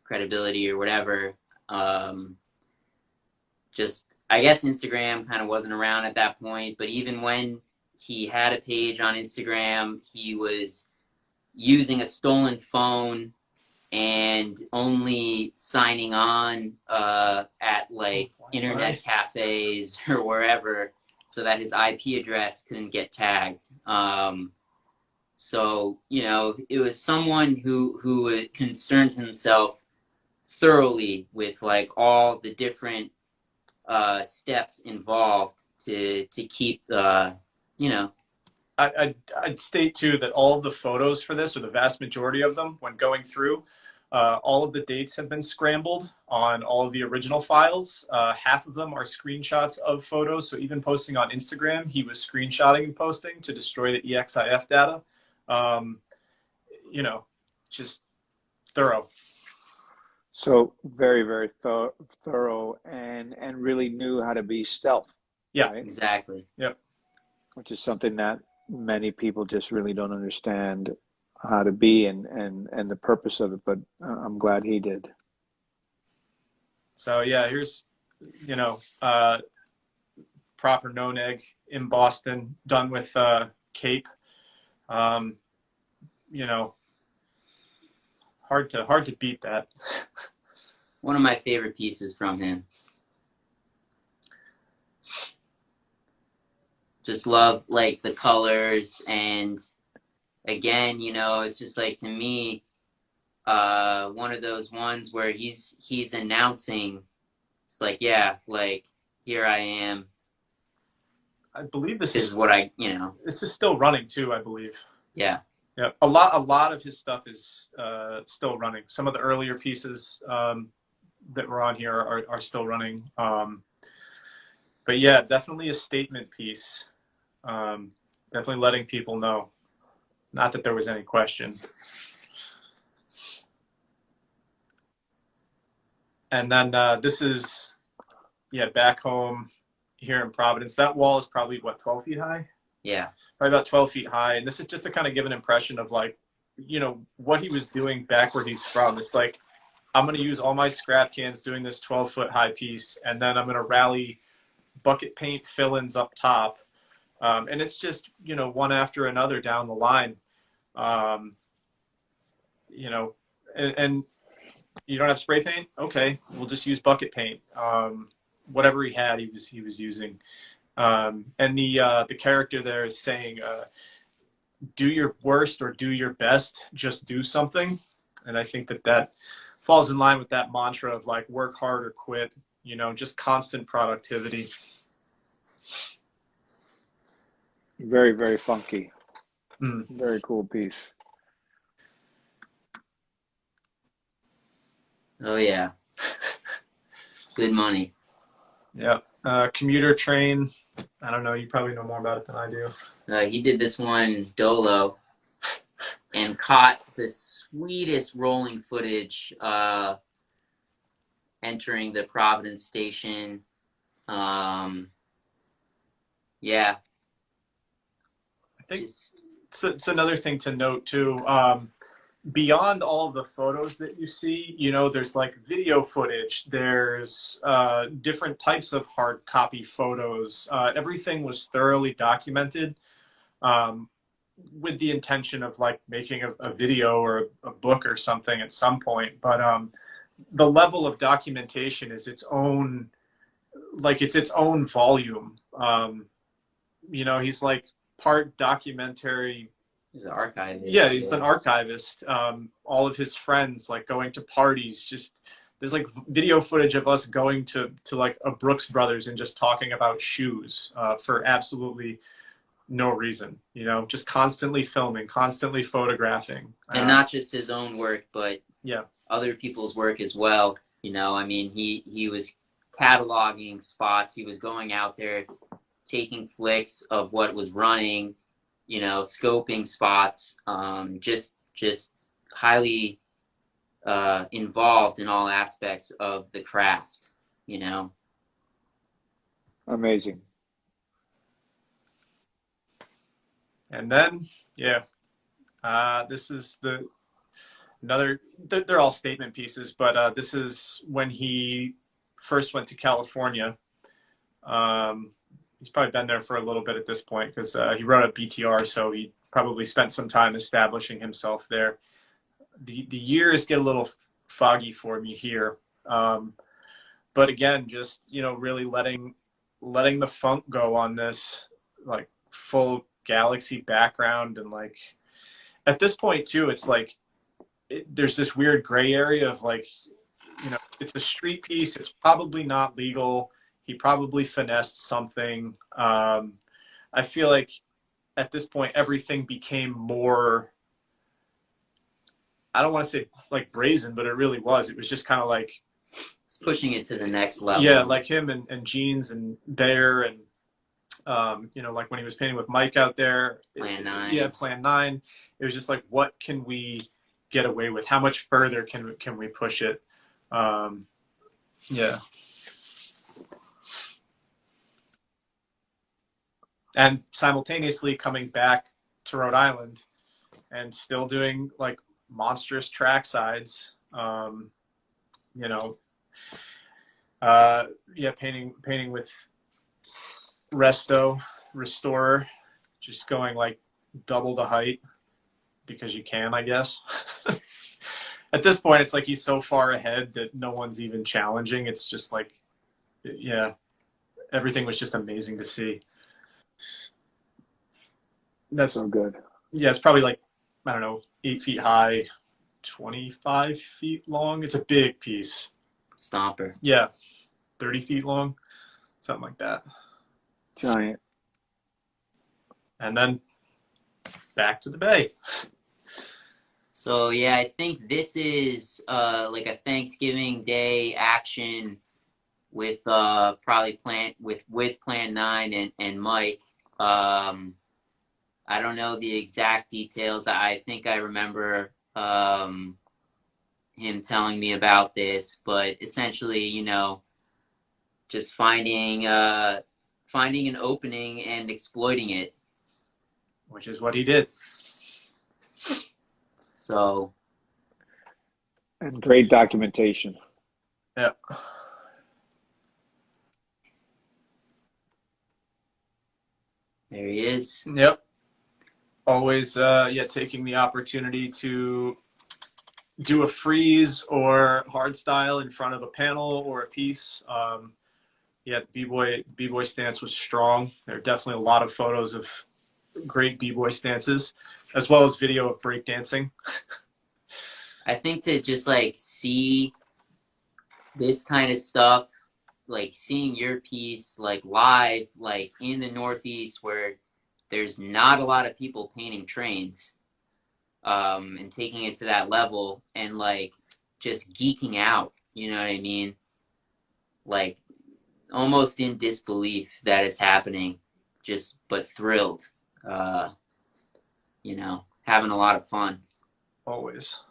Speaker 3: credibility or whatever. Just, I guess Instagram kind of wasn't around at that point, but even when he had a page on Instagram, he was using a stolen phone and only signing on at like internet cafes or wherever, so that his IP address couldn't get tagged. So, you know, it was someone who concerned himself thoroughly with like all the different steps involved to keep you know.
Speaker 1: I'd state too that all of the photos for this, or the vast majority of them, when going through, all of the dates have been scrambled on all of the original files. Half of them are screenshots of photos. So even posting on Instagram, he was screenshotting and posting to destroy the EXIF data. You know, just thorough.
Speaker 2: So very, very thorough, and really knew how to be stealth.
Speaker 1: Yeah,
Speaker 2: right?
Speaker 3: Exactly.
Speaker 1: Yep.
Speaker 2: Which is something that many people just really don't understand how to be, and the purpose of it. But I'm glad he did.
Speaker 1: So yeah, here's, you know, proper no neg in Boston, done with cape. You know, hard to beat that.
Speaker 3: One of my favorite pieces from him. Just love like the colors, and again, you know, it's just like, to me, one of those ones where he's announcing, it's like, yeah, like, here I am.
Speaker 1: I believe this
Speaker 3: is what I, you know.
Speaker 1: This is still running too, I believe.
Speaker 3: Yeah.
Speaker 1: Yeah. A lot of his stuff is still running. Some of the earlier pieces that were on here are still running. But yeah, definitely a statement piece. Definitely letting people know. Not that there was any question. And then this is, yeah, back home here in Providence. That wall is probably, what, 12 feet high?
Speaker 3: Yeah.
Speaker 1: Probably about 12 feet high. And this is just to kind of give an impression of, like, you know, what he was doing back where he's from. It's like, I'm going to use all my scrap cans doing this 12-foot high piece, and then I'm going to rally bucket paint fill-ins up top. And it's just, you know, one after another down the line. You know, and you don't have spray paint? Okay, we'll just use bucket paint. Whatever he had, he was using. And the character there is saying, do your worst or do your best, just do something. And I think that falls in line with that mantra of, like, work hard or quit, you know, just constant productivity.
Speaker 2: Very, very funky.
Speaker 1: Mm.
Speaker 2: Very cool piece.
Speaker 3: Oh yeah. Good money.
Speaker 1: Yeah. Commuter train. I don't know. You probably know more about it than I do.
Speaker 3: He did this one Dolo and caught the sweetest rolling footage entering the Providence Station. Yeah.
Speaker 1: think
Speaker 3: Just
Speaker 1: it's another thing to note too. Beyond all of the photos that you see, you know, there's like video footage, there's different types of hard copy photos. Everything was thoroughly documented, um, with the intention of like making a video or a book or something at some point. But the level of documentation is its own, like it's its own volume. You know, he's like part documentary.
Speaker 3: he's an archivist.
Speaker 1: Yeah, he's an archivist. All of his friends like going to parties. Just there's like video footage of us going to like a Brooks Brothers and just talking about shoes for absolutely no reason. You know, just constantly filming, constantly photographing,
Speaker 3: and not just his own work, but
Speaker 1: yeah,
Speaker 3: other people's work as well. You know, I mean, he was cataloging spots. He was going out there, taking flicks of what was running. You know, scoping spots. Just highly involved in all aspects of the craft. You know.
Speaker 2: Amazing.
Speaker 1: and then yeah, this is another. They're all statement pieces, but this is when he first went to California. He's probably been there for a little bit at this point because he wrote a BTR, so he probably spent some time establishing himself there. The years get a little foggy for me here, but again, just you know, really letting the funk go on this like full galaxy background, and like at this point too, it's like there's this weird gray area of like, you know, it's a street piece. It's probably not legal. He probably finessed something. I feel like at this point, everything became more, I don't want to say like brazen, but it really was. It was just kind of like,
Speaker 3: It's pushing it to the next level.
Speaker 1: yeah, like him and Zines and BYER and, you know, like when he was painting with Mike out there.
Speaker 3: Plan 9.
Speaker 1: Yeah, Plan 9. It was just like, what can we get away with? How much further can we push it? Yeah. And simultaneously coming back to Rhode Island and still doing like monstrous track sides. You know, yeah, painting with Restorer, just going like double the height because you can, I guess. At this point, it's like he's so far ahead that no one's even challenging. It's just like, yeah, everything was just amazing to see. That's
Speaker 2: so good.
Speaker 1: Yeah, it's probably like, I don't know, 8 feet high, 25 feet long. It's a big piece.
Speaker 3: Stomper.
Speaker 1: Yeah, 30 feet long, something like that.
Speaker 2: Giant.
Speaker 1: And then back to the bay.
Speaker 3: So yeah, I think this is like a Thanksgiving Day action with probably with Plan 9 and Mike. I don't know the exact details. I think I remember him telling me about this, but essentially, you know, just finding an opening and exploiting it.
Speaker 1: Which is what he did.
Speaker 3: So.
Speaker 2: And great documentation.
Speaker 1: Yeah.
Speaker 3: There he is.
Speaker 1: Yep. Always, yeah, taking the opportunity to do a freeze or hard style in front of a panel or a piece. Yeah, the B-boy stance was strong. There are definitely a lot of photos of great B-boy stances, as well as video of breakdancing.
Speaker 3: I think to just like see this kind of stuff, like seeing your piece like live, like in the Northeast where there's not a lot of people painting trains, and taking it to that level and like just geeking out, you know what I mean? Like almost in disbelief that it's happening, but thrilled, you know, having a lot of fun.
Speaker 1: Always.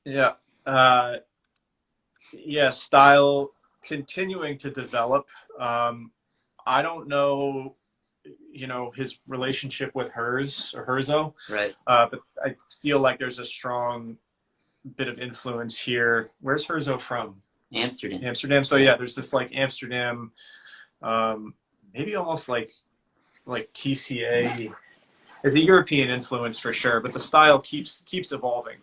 Speaker 1: Yeah. Yeah, style continuing to develop. I don't know, his relationship with hers or Herzo,
Speaker 3: Right.
Speaker 1: but I feel like there's a strong bit of influence here. Where's Herzo from?
Speaker 3: Amsterdam.
Speaker 1: Amsterdam. So yeah, there's this like Amsterdam, maybe almost like TCA. It's a European influence for sure, but the style keeps evolving.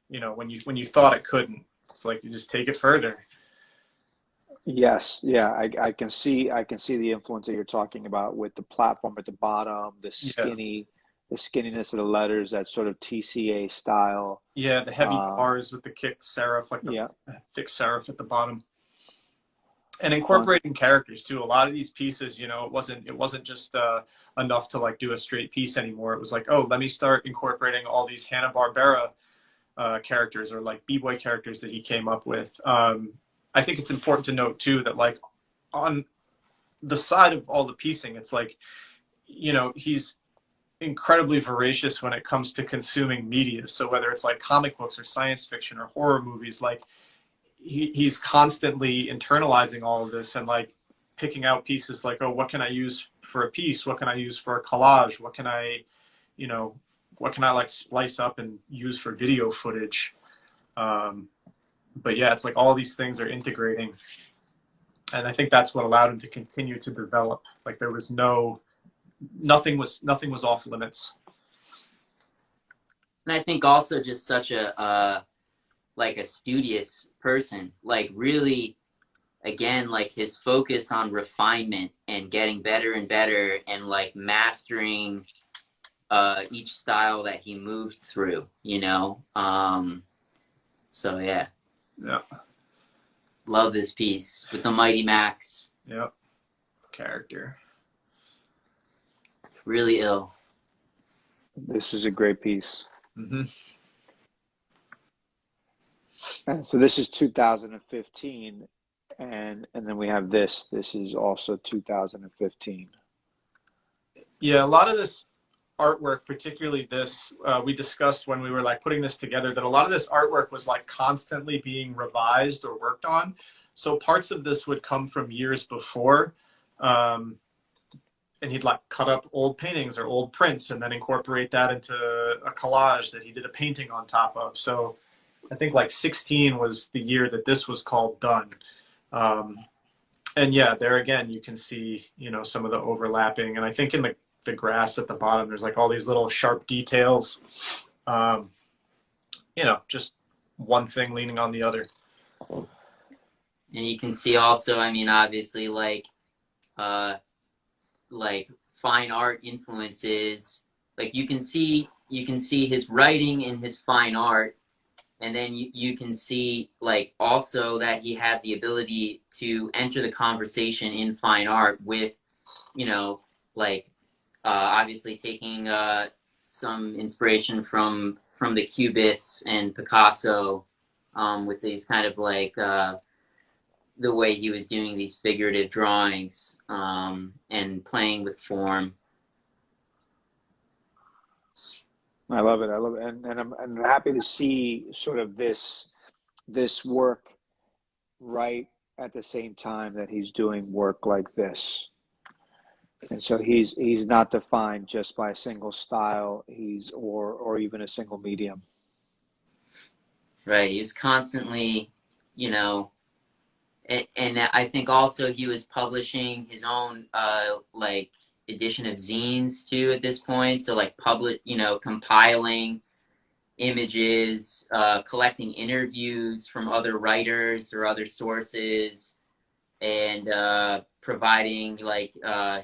Speaker 1: When you thought it couldn't, it's like you just take it further.
Speaker 2: Yes, yeah, I can see the influence that you're talking about with the platform at the bottom,
Speaker 1: Yeah,
Speaker 2: the skinniness of the letters, that sort of TCA style.
Speaker 1: yeah, the heavy bars with the kick serif, like the
Speaker 2: Yeah,
Speaker 1: thick serif at the bottom, and
Speaker 2: fun.
Speaker 1: incorporating characters too. A lot of these pieces, it wasn't just enough to like do a straight piece anymore. It was like, oh, let me start incorporating all these Hanna-Barbera characters or like B-boy characters that he came up with. I think it's important to note too that like on the side of all the piecing, it's like, he's incredibly voracious when it comes to consuming media. So whether it's like comic books or science fiction or horror movies, like he's constantly internalizing all of this and like picking out pieces like, oh, what can I use for a piece? What can I use for a collage? You know, what can I like splice up and use for video footage? But yeah, it's like all these things are integrating. And I think that's what allowed him to continue to develop. Like there was nothing was off limits.
Speaker 3: And I think also just such a like a studious person, like really, again, like his focus on refinement and getting better and better and like mastering each style that he moved through, so yeah.
Speaker 1: Yeah.
Speaker 3: Love this piece with the Mighty Max.
Speaker 1: Yep. Character.
Speaker 3: Really ill.
Speaker 2: This is a great piece.
Speaker 1: Mm-hmm.
Speaker 2: And so this is 2015, and then we have this. This is also 2015.
Speaker 1: Yeah, a lot of this artwork, particularly this, we discussed when we were like putting this together, that a lot of this artwork was like constantly being revised or worked on. So parts of this would come from years before, and he'd like cut up old paintings or old prints and then incorporate that into a collage that he did a painting on top of. So I think like 16 was the year that this was called done. And yeah, there again, you can see, some of the overlapping. And I think in the grass at the bottom, there's like all these little sharp details, just one thing leaning on the other.
Speaker 3: And you can see also, I mean, obviously like fine art influences. Like you can see his writing in his fine art, and then you can see like also that he had the ability to enter the conversation in fine art with, obviously taking some inspiration from the Cubists and Picasso, with these kind of like the way he was doing these figurative drawings, and playing with form.
Speaker 2: I love it. And I'm happy to see sort of this work right at the same time that he's doing work like this. And so he's not defined just by a single style, or even a single medium.
Speaker 3: Right. He was constantly, and I think also he was publishing his own like edition of zines too at this point. So like compiling images, collecting interviews from other writers or other sources, and providing like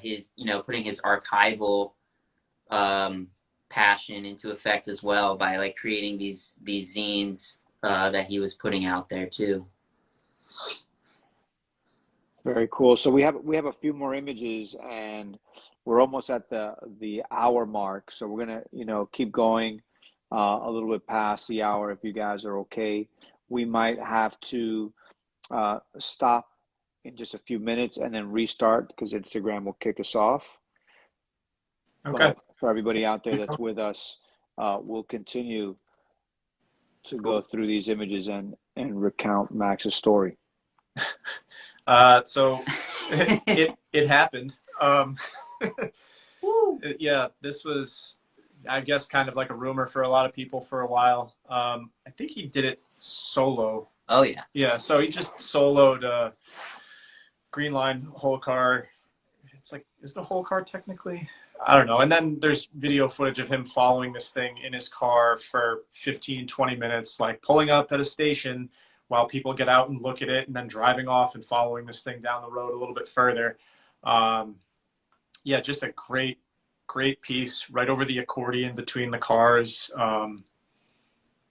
Speaker 3: his, putting his archival passion into effect as well by like creating these zines that he was putting out there too.
Speaker 2: Very cool. So we have a few more images, and we're almost at the hour mark. So we're gonna keep going a little bit past the hour if you guys are okay. We might have to stop in just a few minutes and then restart because Instagram will kick us off.
Speaker 1: Okay.
Speaker 2: But for everybody out there that's with us, we'll continue to go through these images and recount Max's story.
Speaker 1: So it happened. Yeah, this was, I guess, kind of like a rumor for a lot of people for a while. I think he did it solo.
Speaker 3: Oh yeah.
Speaker 1: Yeah, so he just soloed Green Line, whole car. It's like, is it a whole car technically? I don't know. And then there's video footage of him following this thing in his car for 15, 20 minutes, like pulling up at a station while people get out and look at it, and then driving off and following this thing down the road a little bit further. Yeah, just a great, great piece right over the accordion between the cars.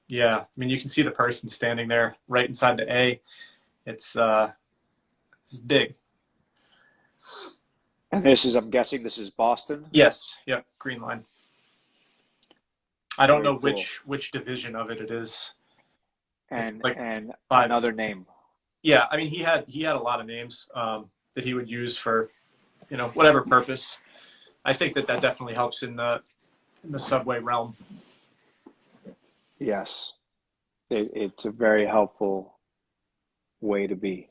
Speaker 1: Yeah, I mean, you can see the person standing there right inside the A. It's big.
Speaker 2: And this is, I'm guessing this is Boston?
Speaker 1: Yes, yep, Green Line. I don't
Speaker 2: Very
Speaker 1: know
Speaker 2: cool.
Speaker 1: which division of it is.
Speaker 2: And
Speaker 1: like
Speaker 2: and
Speaker 1: 5.
Speaker 2: another name.
Speaker 1: Yeah, I mean, he had a lot of names that he would use for, whatever purpose. I think that definitely helps in the subway realm.
Speaker 2: Yes. It's a very helpful way to be.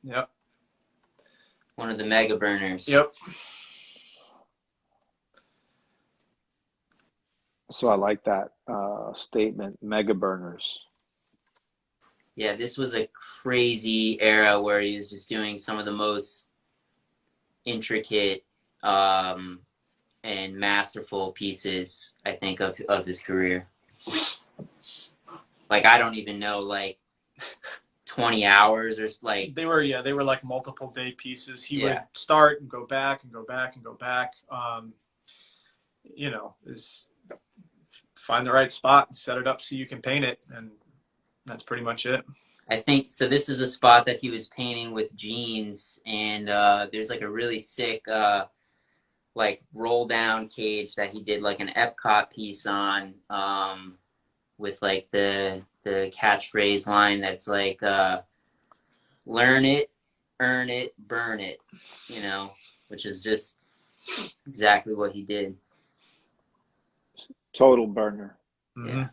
Speaker 1: Yep.
Speaker 3: One of the mega burners.
Speaker 1: Yep.
Speaker 2: So I like that statement, mega burners.
Speaker 3: Yeah, this was a crazy era where he was just doing some of the most intricate and masterful pieces, I think, of his career. Like, I don't even know, like 20 hours or like.
Speaker 1: They were like multiple day pieces. He
Speaker 3: Yeah.
Speaker 1: would start and go back and go back and go back. Is find the right spot and set it up so you can paint it, and that's pretty much it.
Speaker 3: I think so. This is a spot that he was painting with Zines, and there's like a really sick like roll down cage that he did like an Epcot piece on, with like the catchphrase line that's like learn it, earn it, burn it, which is just exactly what he did.
Speaker 2: Total burner.
Speaker 1: Mm-hmm.
Speaker 3: Yeah.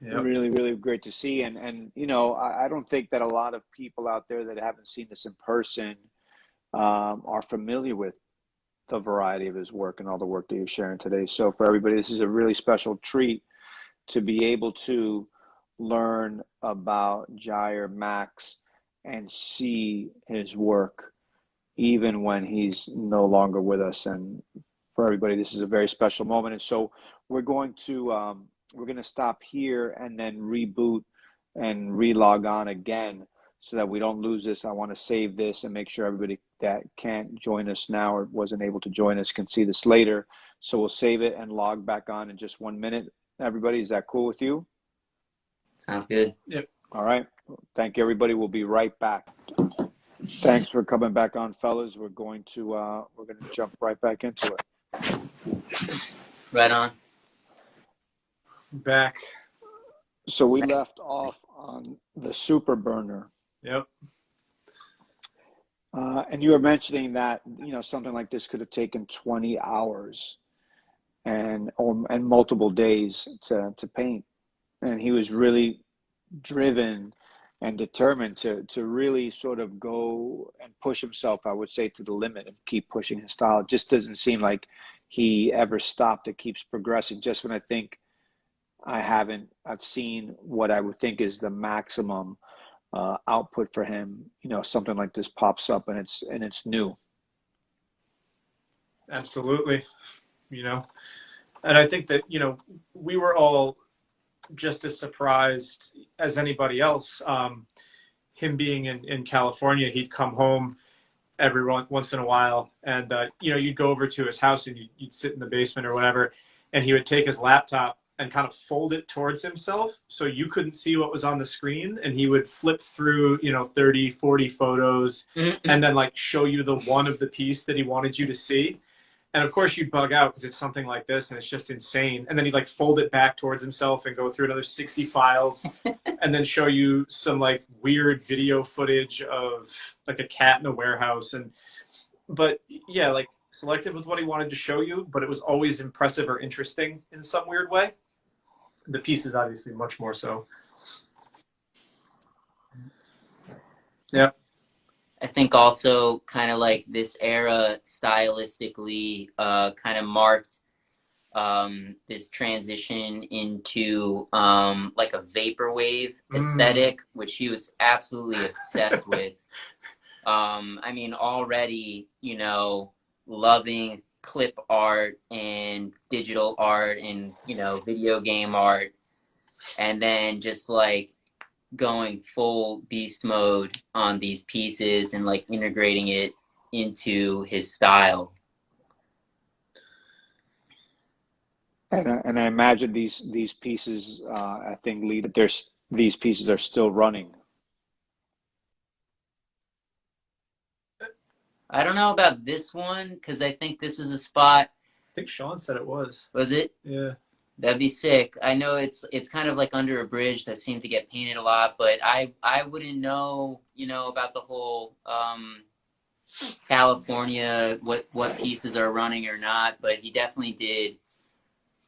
Speaker 1: Yep.
Speaker 2: Really, really great to see. And I don't think that a lot of people out there that haven't seen this in person are familiar with the variety of his work and all the work that you're sharing today. So for everybody, this is a really special treat to be able to learn about GYER Max and see his work even when he's no longer with us. And for everybody, this is a very special moment. And so we're going to stop here and then reboot and re-log on again so that we don't lose this. I want to save this and make sure everybody that can't join us now or wasn't able to join us can see this later. So we'll save it and log back on in just 1 minute. Everybody, is that cool with you?
Speaker 3: Sounds good.
Speaker 1: Yep.
Speaker 2: All right. Thank you, everybody. We'll be right back. Thanks for coming back on, fellas. We're going to jump right back into it.
Speaker 3: Right on.
Speaker 1: Back.
Speaker 2: So we left off on the super burner.
Speaker 1: Yep.
Speaker 2: And you were mentioning that, something like this could have taken 20 hours and multiple days to paint. And he was really driven and determined to really sort of go and push himself, I would say, to the limit and keep pushing his style. It just doesn't seem like he ever stopped. It keeps progressing. Just when I think I've seen what I would think is the maximum output for him, something like this pops up and it's new.
Speaker 1: Absolutely. And I think that, we were all just as surprised as anybody else. Him being in California, he'd come home every once in a while, and you'd go over to his house and you'd sit in the basement or whatever, and he would take his laptop and kind of fold it towards himself so you couldn't see what was on the screen, and he would flip through 30, 40 photos and then like show you the one of the piece that he wanted you to see. And of course you'd bug out because it's something like this and it's just insane. And then he'd like fold it back towards himself and go through another 60 files and then show you some like weird video footage of like a cat in a warehouse. But yeah, like selective with what he wanted to show you, but it was always impressive or interesting in some weird way. The piece is obviously much more so. Yeah.
Speaker 3: I think also kind of like this era stylistically kind of marked this transition into like a vaporwave aesthetic, which he was absolutely obsessed with. I mean, already, you know, loving clip art and digital art and, you know, video game art, and then just like going full beast mode on these pieces and like integrating it into his style.
Speaker 2: And I imagine these pieces, I think, these pieces are still running.
Speaker 3: I don't know about this one because I think this is a spot.
Speaker 1: I think Sean said it was.
Speaker 3: Was it?
Speaker 1: Yeah.
Speaker 3: That'd be sick. I know it's kind of like under a bridge that seemed to get painted a lot, but I wouldn't know, you know, about the whole California what pieces are running or not, but he definitely did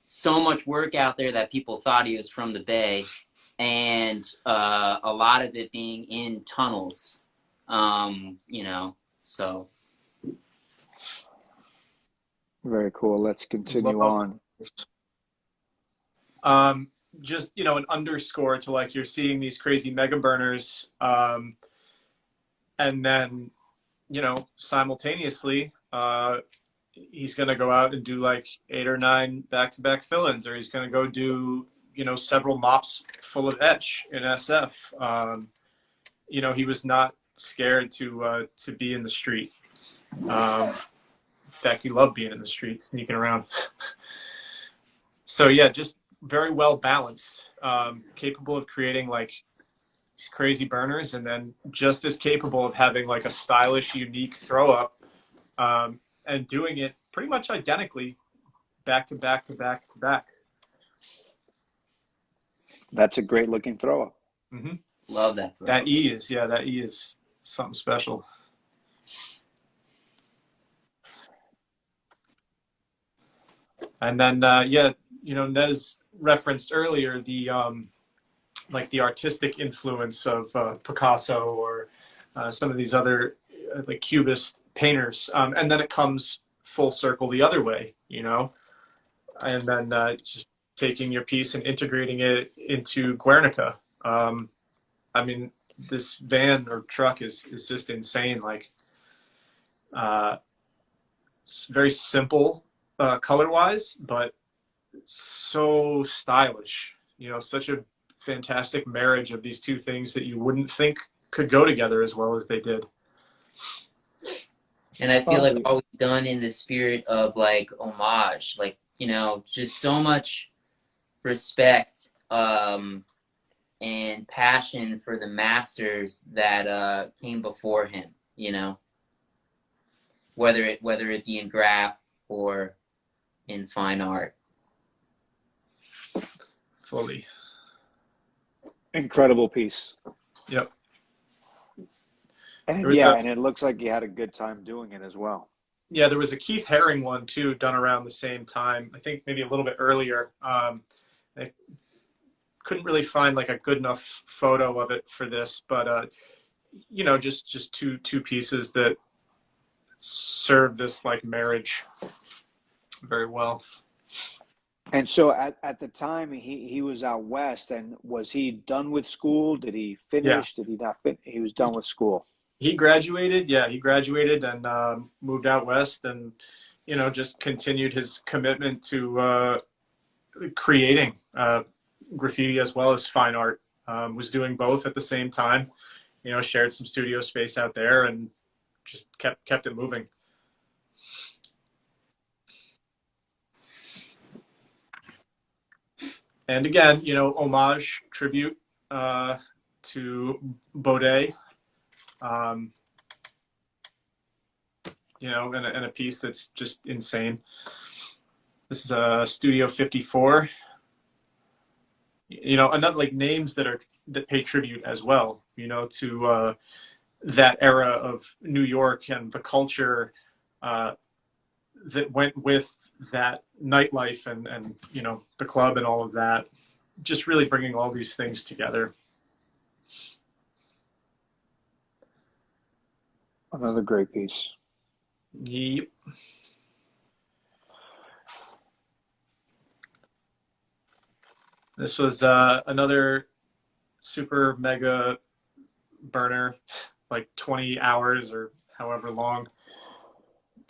Speaker 3: so much work out there that people thought he was from the Bay, and a lot of it being in tunnels, you know, so.
Speaker 2: Very cool. Let's continue on.
Speaker 1: Just, you know, an underscore to like you're seeing these crazy mega burners, and then, you know, simultaneously, he's going to go out and do like 8 or 9 back-to-back fill-ins, or he's going to go do, you know, several mops full of etch in SF. You know, he was not scared to be in the street. In fact, he loved being in the street, sneaking around. So yeah, just very well balanced, capable of creating like these crazy burners, and then just as capable of having like a stylish, unique throw up, and doing it pretty much identically back to back to back to back.
Speaker 2: That's a great looking throw up.
Speaker 1: Mm-hmm.
Speaker 3: Love that.
Speaker 1: That E is something special. And then yeah, you know, Nez referenced earlier the like the artistic influence of Picasso or some of these other like Cubist painters, and then it comes full circle the other way, you know, and then just taking your piece and integrating it into Guernica. I mean, this van or truck is just insane. Like, it's very simple color wise, but so stylish. You know, such a fantastic marriage of these two things that you wouldn't think could go together as well as they did.
Speaker 3: And I feel like always done in the spirit of like homage, like, you know, just so much respect and passion for the masters that came before him, you know, whether it be in graph or in fine art.
Speaker 1: Fully.
Speaker 2: Incredible piece.
Speaker 1: Yep.
Speaker 2: And yeah, and it looks like you had a good time doing it as well.
Speaker 1: Yeah, there was a Keith Haring one too, done around the same time. I think maybe a little bit earlier. I couldn't really find like a good enough photo of it for this, but you know, just two pieces that serve this like marriage very well.
Speaker 2: And so at the time he was out west, and was he done with school? Did he finish?
Speaker 1: Yeah.
Speaker 2: Did he not finish? He was done with school.
Speaker 1: He graduated. Yeah, he graduated and moved out west, and you know, just continued his commitment to creating graffiti as well as fine art. Was doing both at the same time. You know, shared some studio space out there and just kept it moving. And again, you know, homage, tribute to Baudet. You know, and a piece that's just insane. This is a Studio 54. You know, another like names that pay tribute as well. You know, to that era of New York and the culture that went with that nightlife and you know, the club and all of that. Just really bringing all these things together.
Speaker 2: Another great piece.
Speaker 1: Yep. This was another super mega burner, like 20 hours or however long.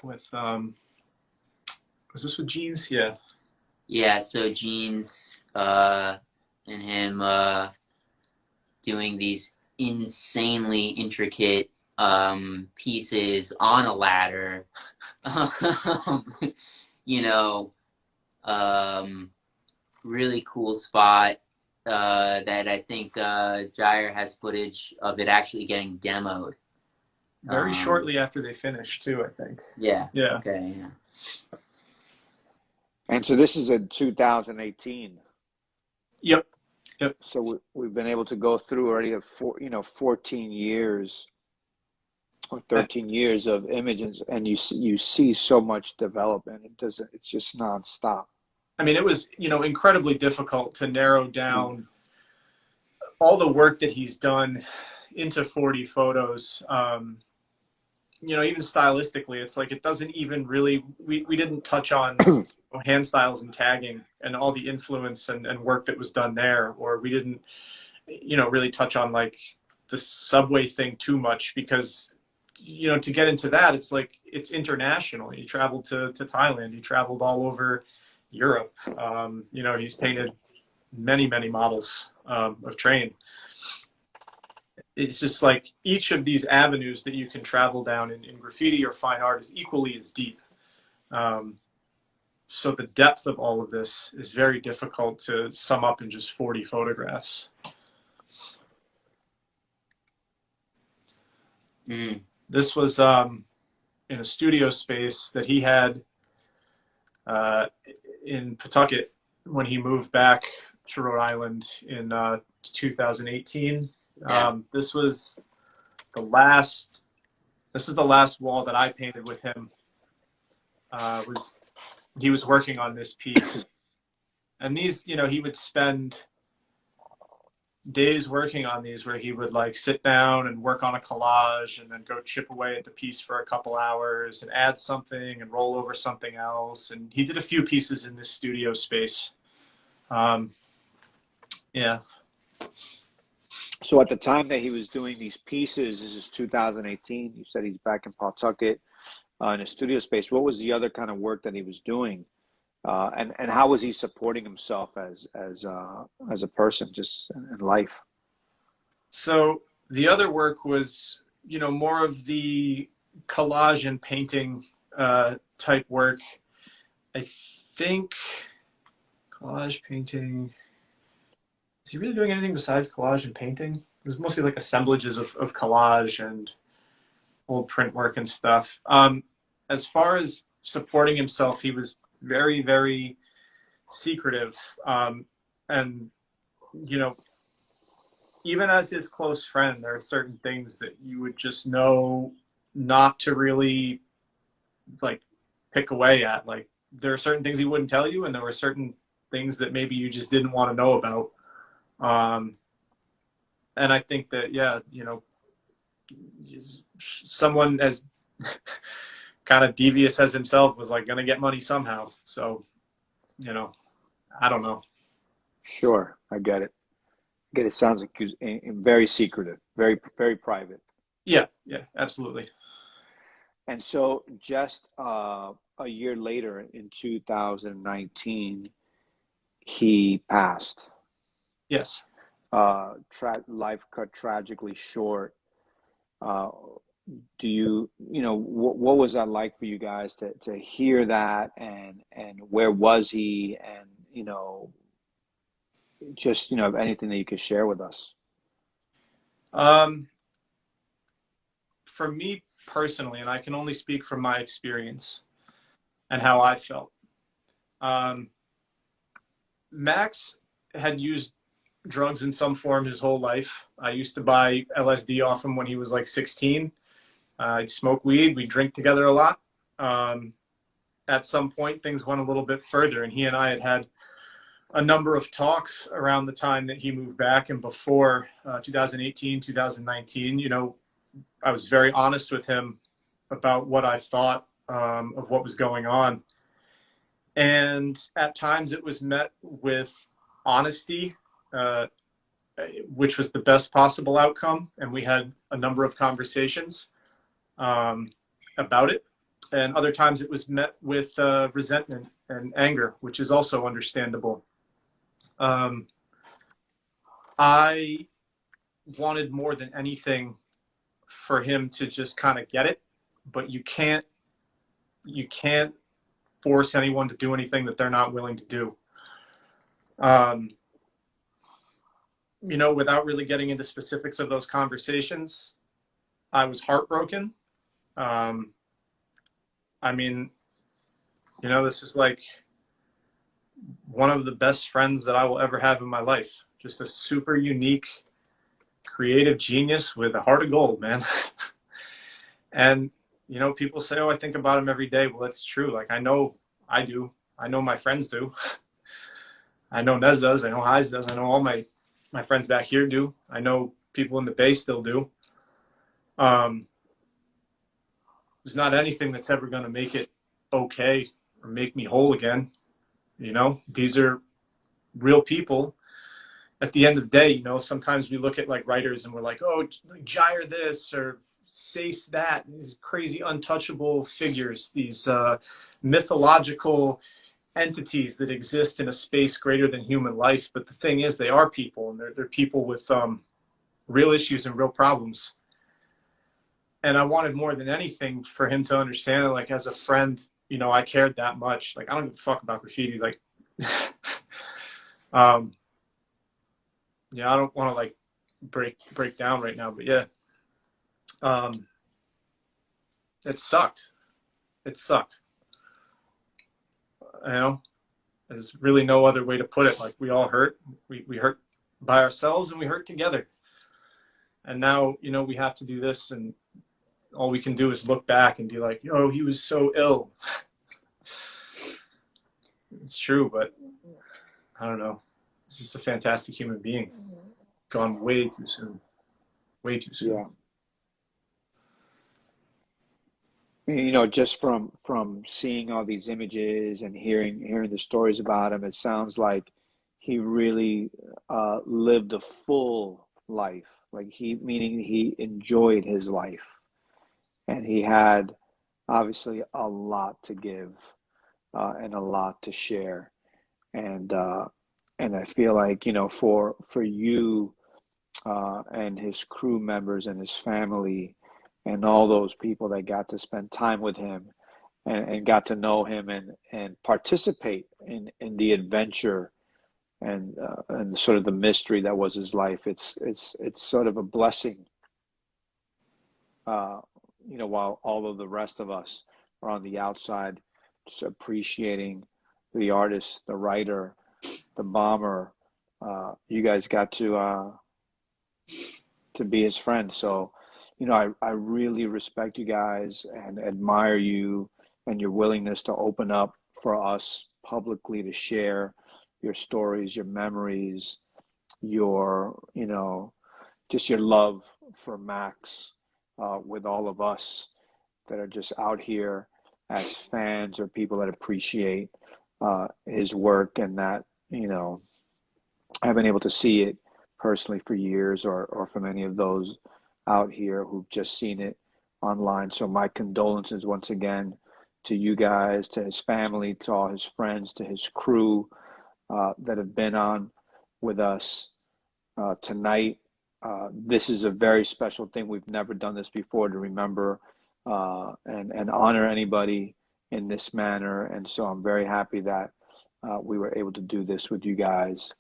Speaker 1: With was this with Jeans? Yeah.
Speaker 3: Yeah, so Jeans and him doing these insanely intricate pieces on a ladder. You know, really cool spot that I think GYER has footage of it actually getting demoed.
Speaker 1: Very shortly after they finished, too, I think.
Speaker 3: Yeah.
Speaker 1: Yeah.
Speaker 3: Okay. Yeah.
Speaker 2: And so this is in 2018.
Speaker 1: Yep. Yep.
Speaker 2: So we've been able to go through already 14 years or 13 years of images, and you see so much development. It's just nonstop.
Speaker 1: I mean, it was, incredibly difficult to narrow down all the work that he's done into 40 photos. Even stylistically, it's like it doesn't even really, we didn't touch on hand styles and tagging and all the influence and work that was done there, or we didn't, really touch on like the subway thing too much because, to get into that, it's like, it's international. He traveled to Thailand, he traveled all over Europe. He's painted many, many models of train. It's just like each of these avenues that you can travel down in graffiti or fine art is equally as deep. So the depth of all of this is very difficult to sum up in just 40 photographs. This was in a studio space that he had in Pawtucket when he moved back to Rhode Island in 2018.
Speaker 3: Yeah.
Speaker 1: This is the last wall that I painted with him. He was working on this piece, and these, he would spend days working on these where he would like sit down and work on a collage and then go chip away at the piece for a couple hours and add something and roll over something else. And he did a few pieces in this studio space. Yeah.
Speaker 2: So at the time that he was doing these pieces, this is 2018. You said he's back in Pawtucket in a studio space. What was the other kind of work that he was doing, and how was he supporting himself as a person, just in life?
Speaker 1: So the other work was, more of the collage and painting type work. I think collage painting. Is he really doing anything besides collage and painting? It was mostly like assemblages of collage and old print work and stuff. As far as supporting himself, he was very, very secretive. And, even as his close friend, there are certain things that you would just know not to really like pick away at. Like there are certain things he wouldn't tell you, and there were certain things that maybe you just didn't want to know about. And I think that, yeah, someone as kind of devious as himself was like going to get money somehow. So, I don't know.
Speaker 2: Sure, I get it. It sounds like he's very secretive, very, very private.
Speaker 1: Yeah, absolutely.
Speaker 2: And so just a year later in 2019, he passed.
Speaker 1: Yes.
Speaker 2: Life cut tragically short. Do what was that like for you guys to hear that, and where was he, and just anything that you could share with us?
Speaker 1: For me personally, and I can only speak from my experience and how I felt. Max had used drugs in some form his whole life. I used to buy LSD off him when he was like 16. I'd smoke weed. We'd drink together a lot. At some point, things went a little bit further, and he and I had a number of talks around the time that he moved back and before 2018, 2019. I was very honest with him about what I thought of what was going on. And at times it was met with honesty, which was the best possible outcome. And we had a number of conversations about it. And other times it was met with resentment and anger, which is also understandable. I wanted more than anything for him to just kind of get it, but you can't force anyone to do anything that they're not willing to do. You know, without really getting into specifics of those conversations, I was heartbroken. I mean, you know, this is like one of the best friends that I will ever have in my life. Just a super unique, creative genius with a heart of gold, man. And, you know, people say, oh, I think about him every day. Well, that's true. Like, I know I do. I know my friends do. I know Nez does. I know Highs does. I know all my friends back here do. I know people in the Bay still do. There's not anything that's ever going to make it okay or make me whole again. You know, these are real people. At the end of the day, you know, sometimes we look at like writers and we're like, oh, GYER this or Sace that. These crazy untouchable figures, these mythological entities that exist in a space greater than human life. But the thing is, they are people, and they're people with real issues and real problems. And I wanted more than anything for him to understand that, like, as a friend, you know, I cared that much. Like, I don't give a fuck about graffiti. Like, yeah, I don't want to like break down right now, but yeah, it sucked. It sucked. You know, there's really no other way to put it. Like, we all hurt. We hurt by ourselves and we hurt together. And now, you know, we have to do this, and all we can do is look back and be like, yo, he was so ill. It's true, but I don't know. He's just a fantastic human being. Gone way too soon. Way too soon.
Speaker 2: Yeah. You know, just from seeing all these images and hearing the stories about him, it sounds like he really lived a full life. Like, meaning he enjoyed his life, and he had obviously a lot to give and a lot to share. And I feel like, you know, for you and his crew members and his family and all those people that got to spend time with him and got to know him and participate in the adventure and sort of the mystery that was his life. It's sort of a blessing, you know, while all of the rest of us are on the outside just appreciating the artist, the writer, the bomber. You guys got to be his friend. So, you know, I really respect you guys and admire you and your willingness to open up for us publicly to share your stories, your memories, your, you know, just your love for Max with all of us that are just out here as fans or people that appreciate his work, and that, you know, I've been able to see it personally for years, or from any of those out here who've just seen it online. So my condolences once again to you guys, to his family, to all his friends, to his crew that have been on with us tonight. This is a very special thing. We've never done this before, to remember and honor anybody in this manner. And so I'm very happy that we were able to do this with you guys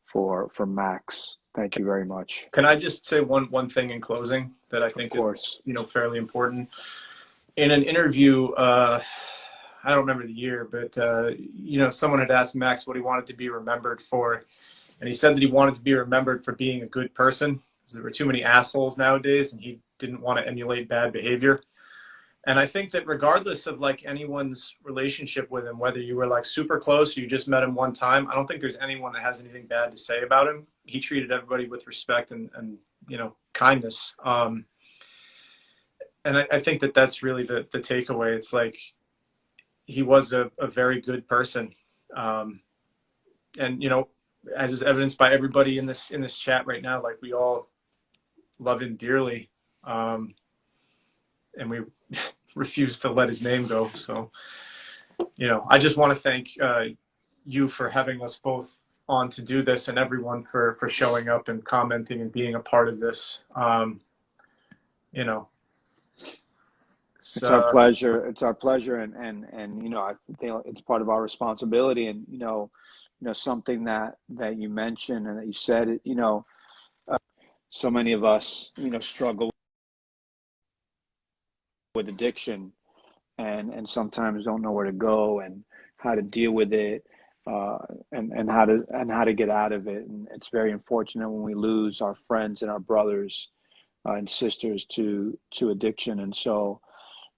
Speaker 2: for Max. Thank you very much.
Speaker 1: Can I just say one thing in closing that I think is, you know, fairly important? In an interview, I don't remember the year, but you know, someone had asked Max what he wanted to be remembered for, and he said that he wanted to be remembered for being a good person, because there were too many assholes nowadays, and he didn't want to emulate bad behavior. And I think that regardless of like anyone's relationship with him, whether you were like super close or you just met him one time, I don't think there's anyone that has anything bad to say about him. He treated everybody with respect and you know, kindness. And I think that that's really the takeaway. It's like he was a very good person. And, you know, as is evidenced by everybody in this chat right now, like we all love him dearly. And we refuse to let his name go. So, you know, I just want to thank you for having us both on to do this, and everyone for showing up and commenting and being a part of this. You know,
Speaker 2: it's our pleasure. It's our pleasure. And, you know, I think it's part of our responsibility. And, you know, something that you mentioned and that you said, you know, so many of us, you know, struggle with addiction and sometimes don't know where to go and how to deal with it, and how to get out of it. And it's very unfortunate when we lose our friends and our brothers and sisters to addiction. And so,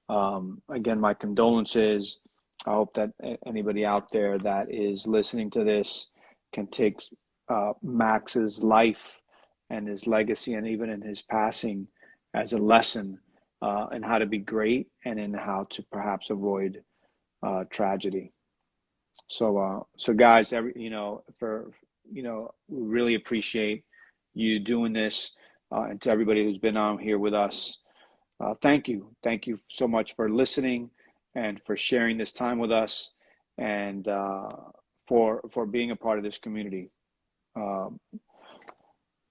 Speaker 2: again, my condolences. I hope that anybody out there that is listening to this can take Max's life and his legacy, and even in his passing, as a lesson in how to be great and in how to perhaps avoid tragedy. So, guys, we really appreciate you doing this, and to everybody who's been on here with us, thank you so much for listening and for sharing this time with us, and for being a part of this community.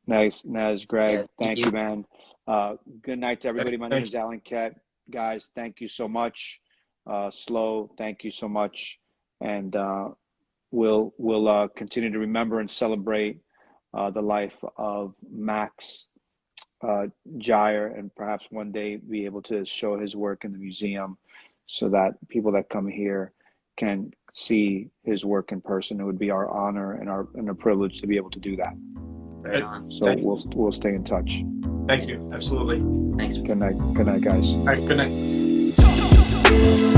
Speaker 2: Naz, Greg,
Speaker 3: Yeah,
Speaker 2: thank you, man. Good night to everybody. My name is Alan Kett. Guys, thank you so much. Slow, thank you so much. And we'll continue to remember and celebrate the life of Max GYER, and perhaps one day be able to show his work in the museum so that people that come here can see his work in person. It would be our honor and a privilege to be able to do that.
Speaker 3: Right on.
Speaker 2: So we'll stay in touch.
Speaker 1: Thank you. Absolutely.
Speaker 3: Thanks.
Speaker 2: Good night, guys.
Speaker 1: All right. Good night.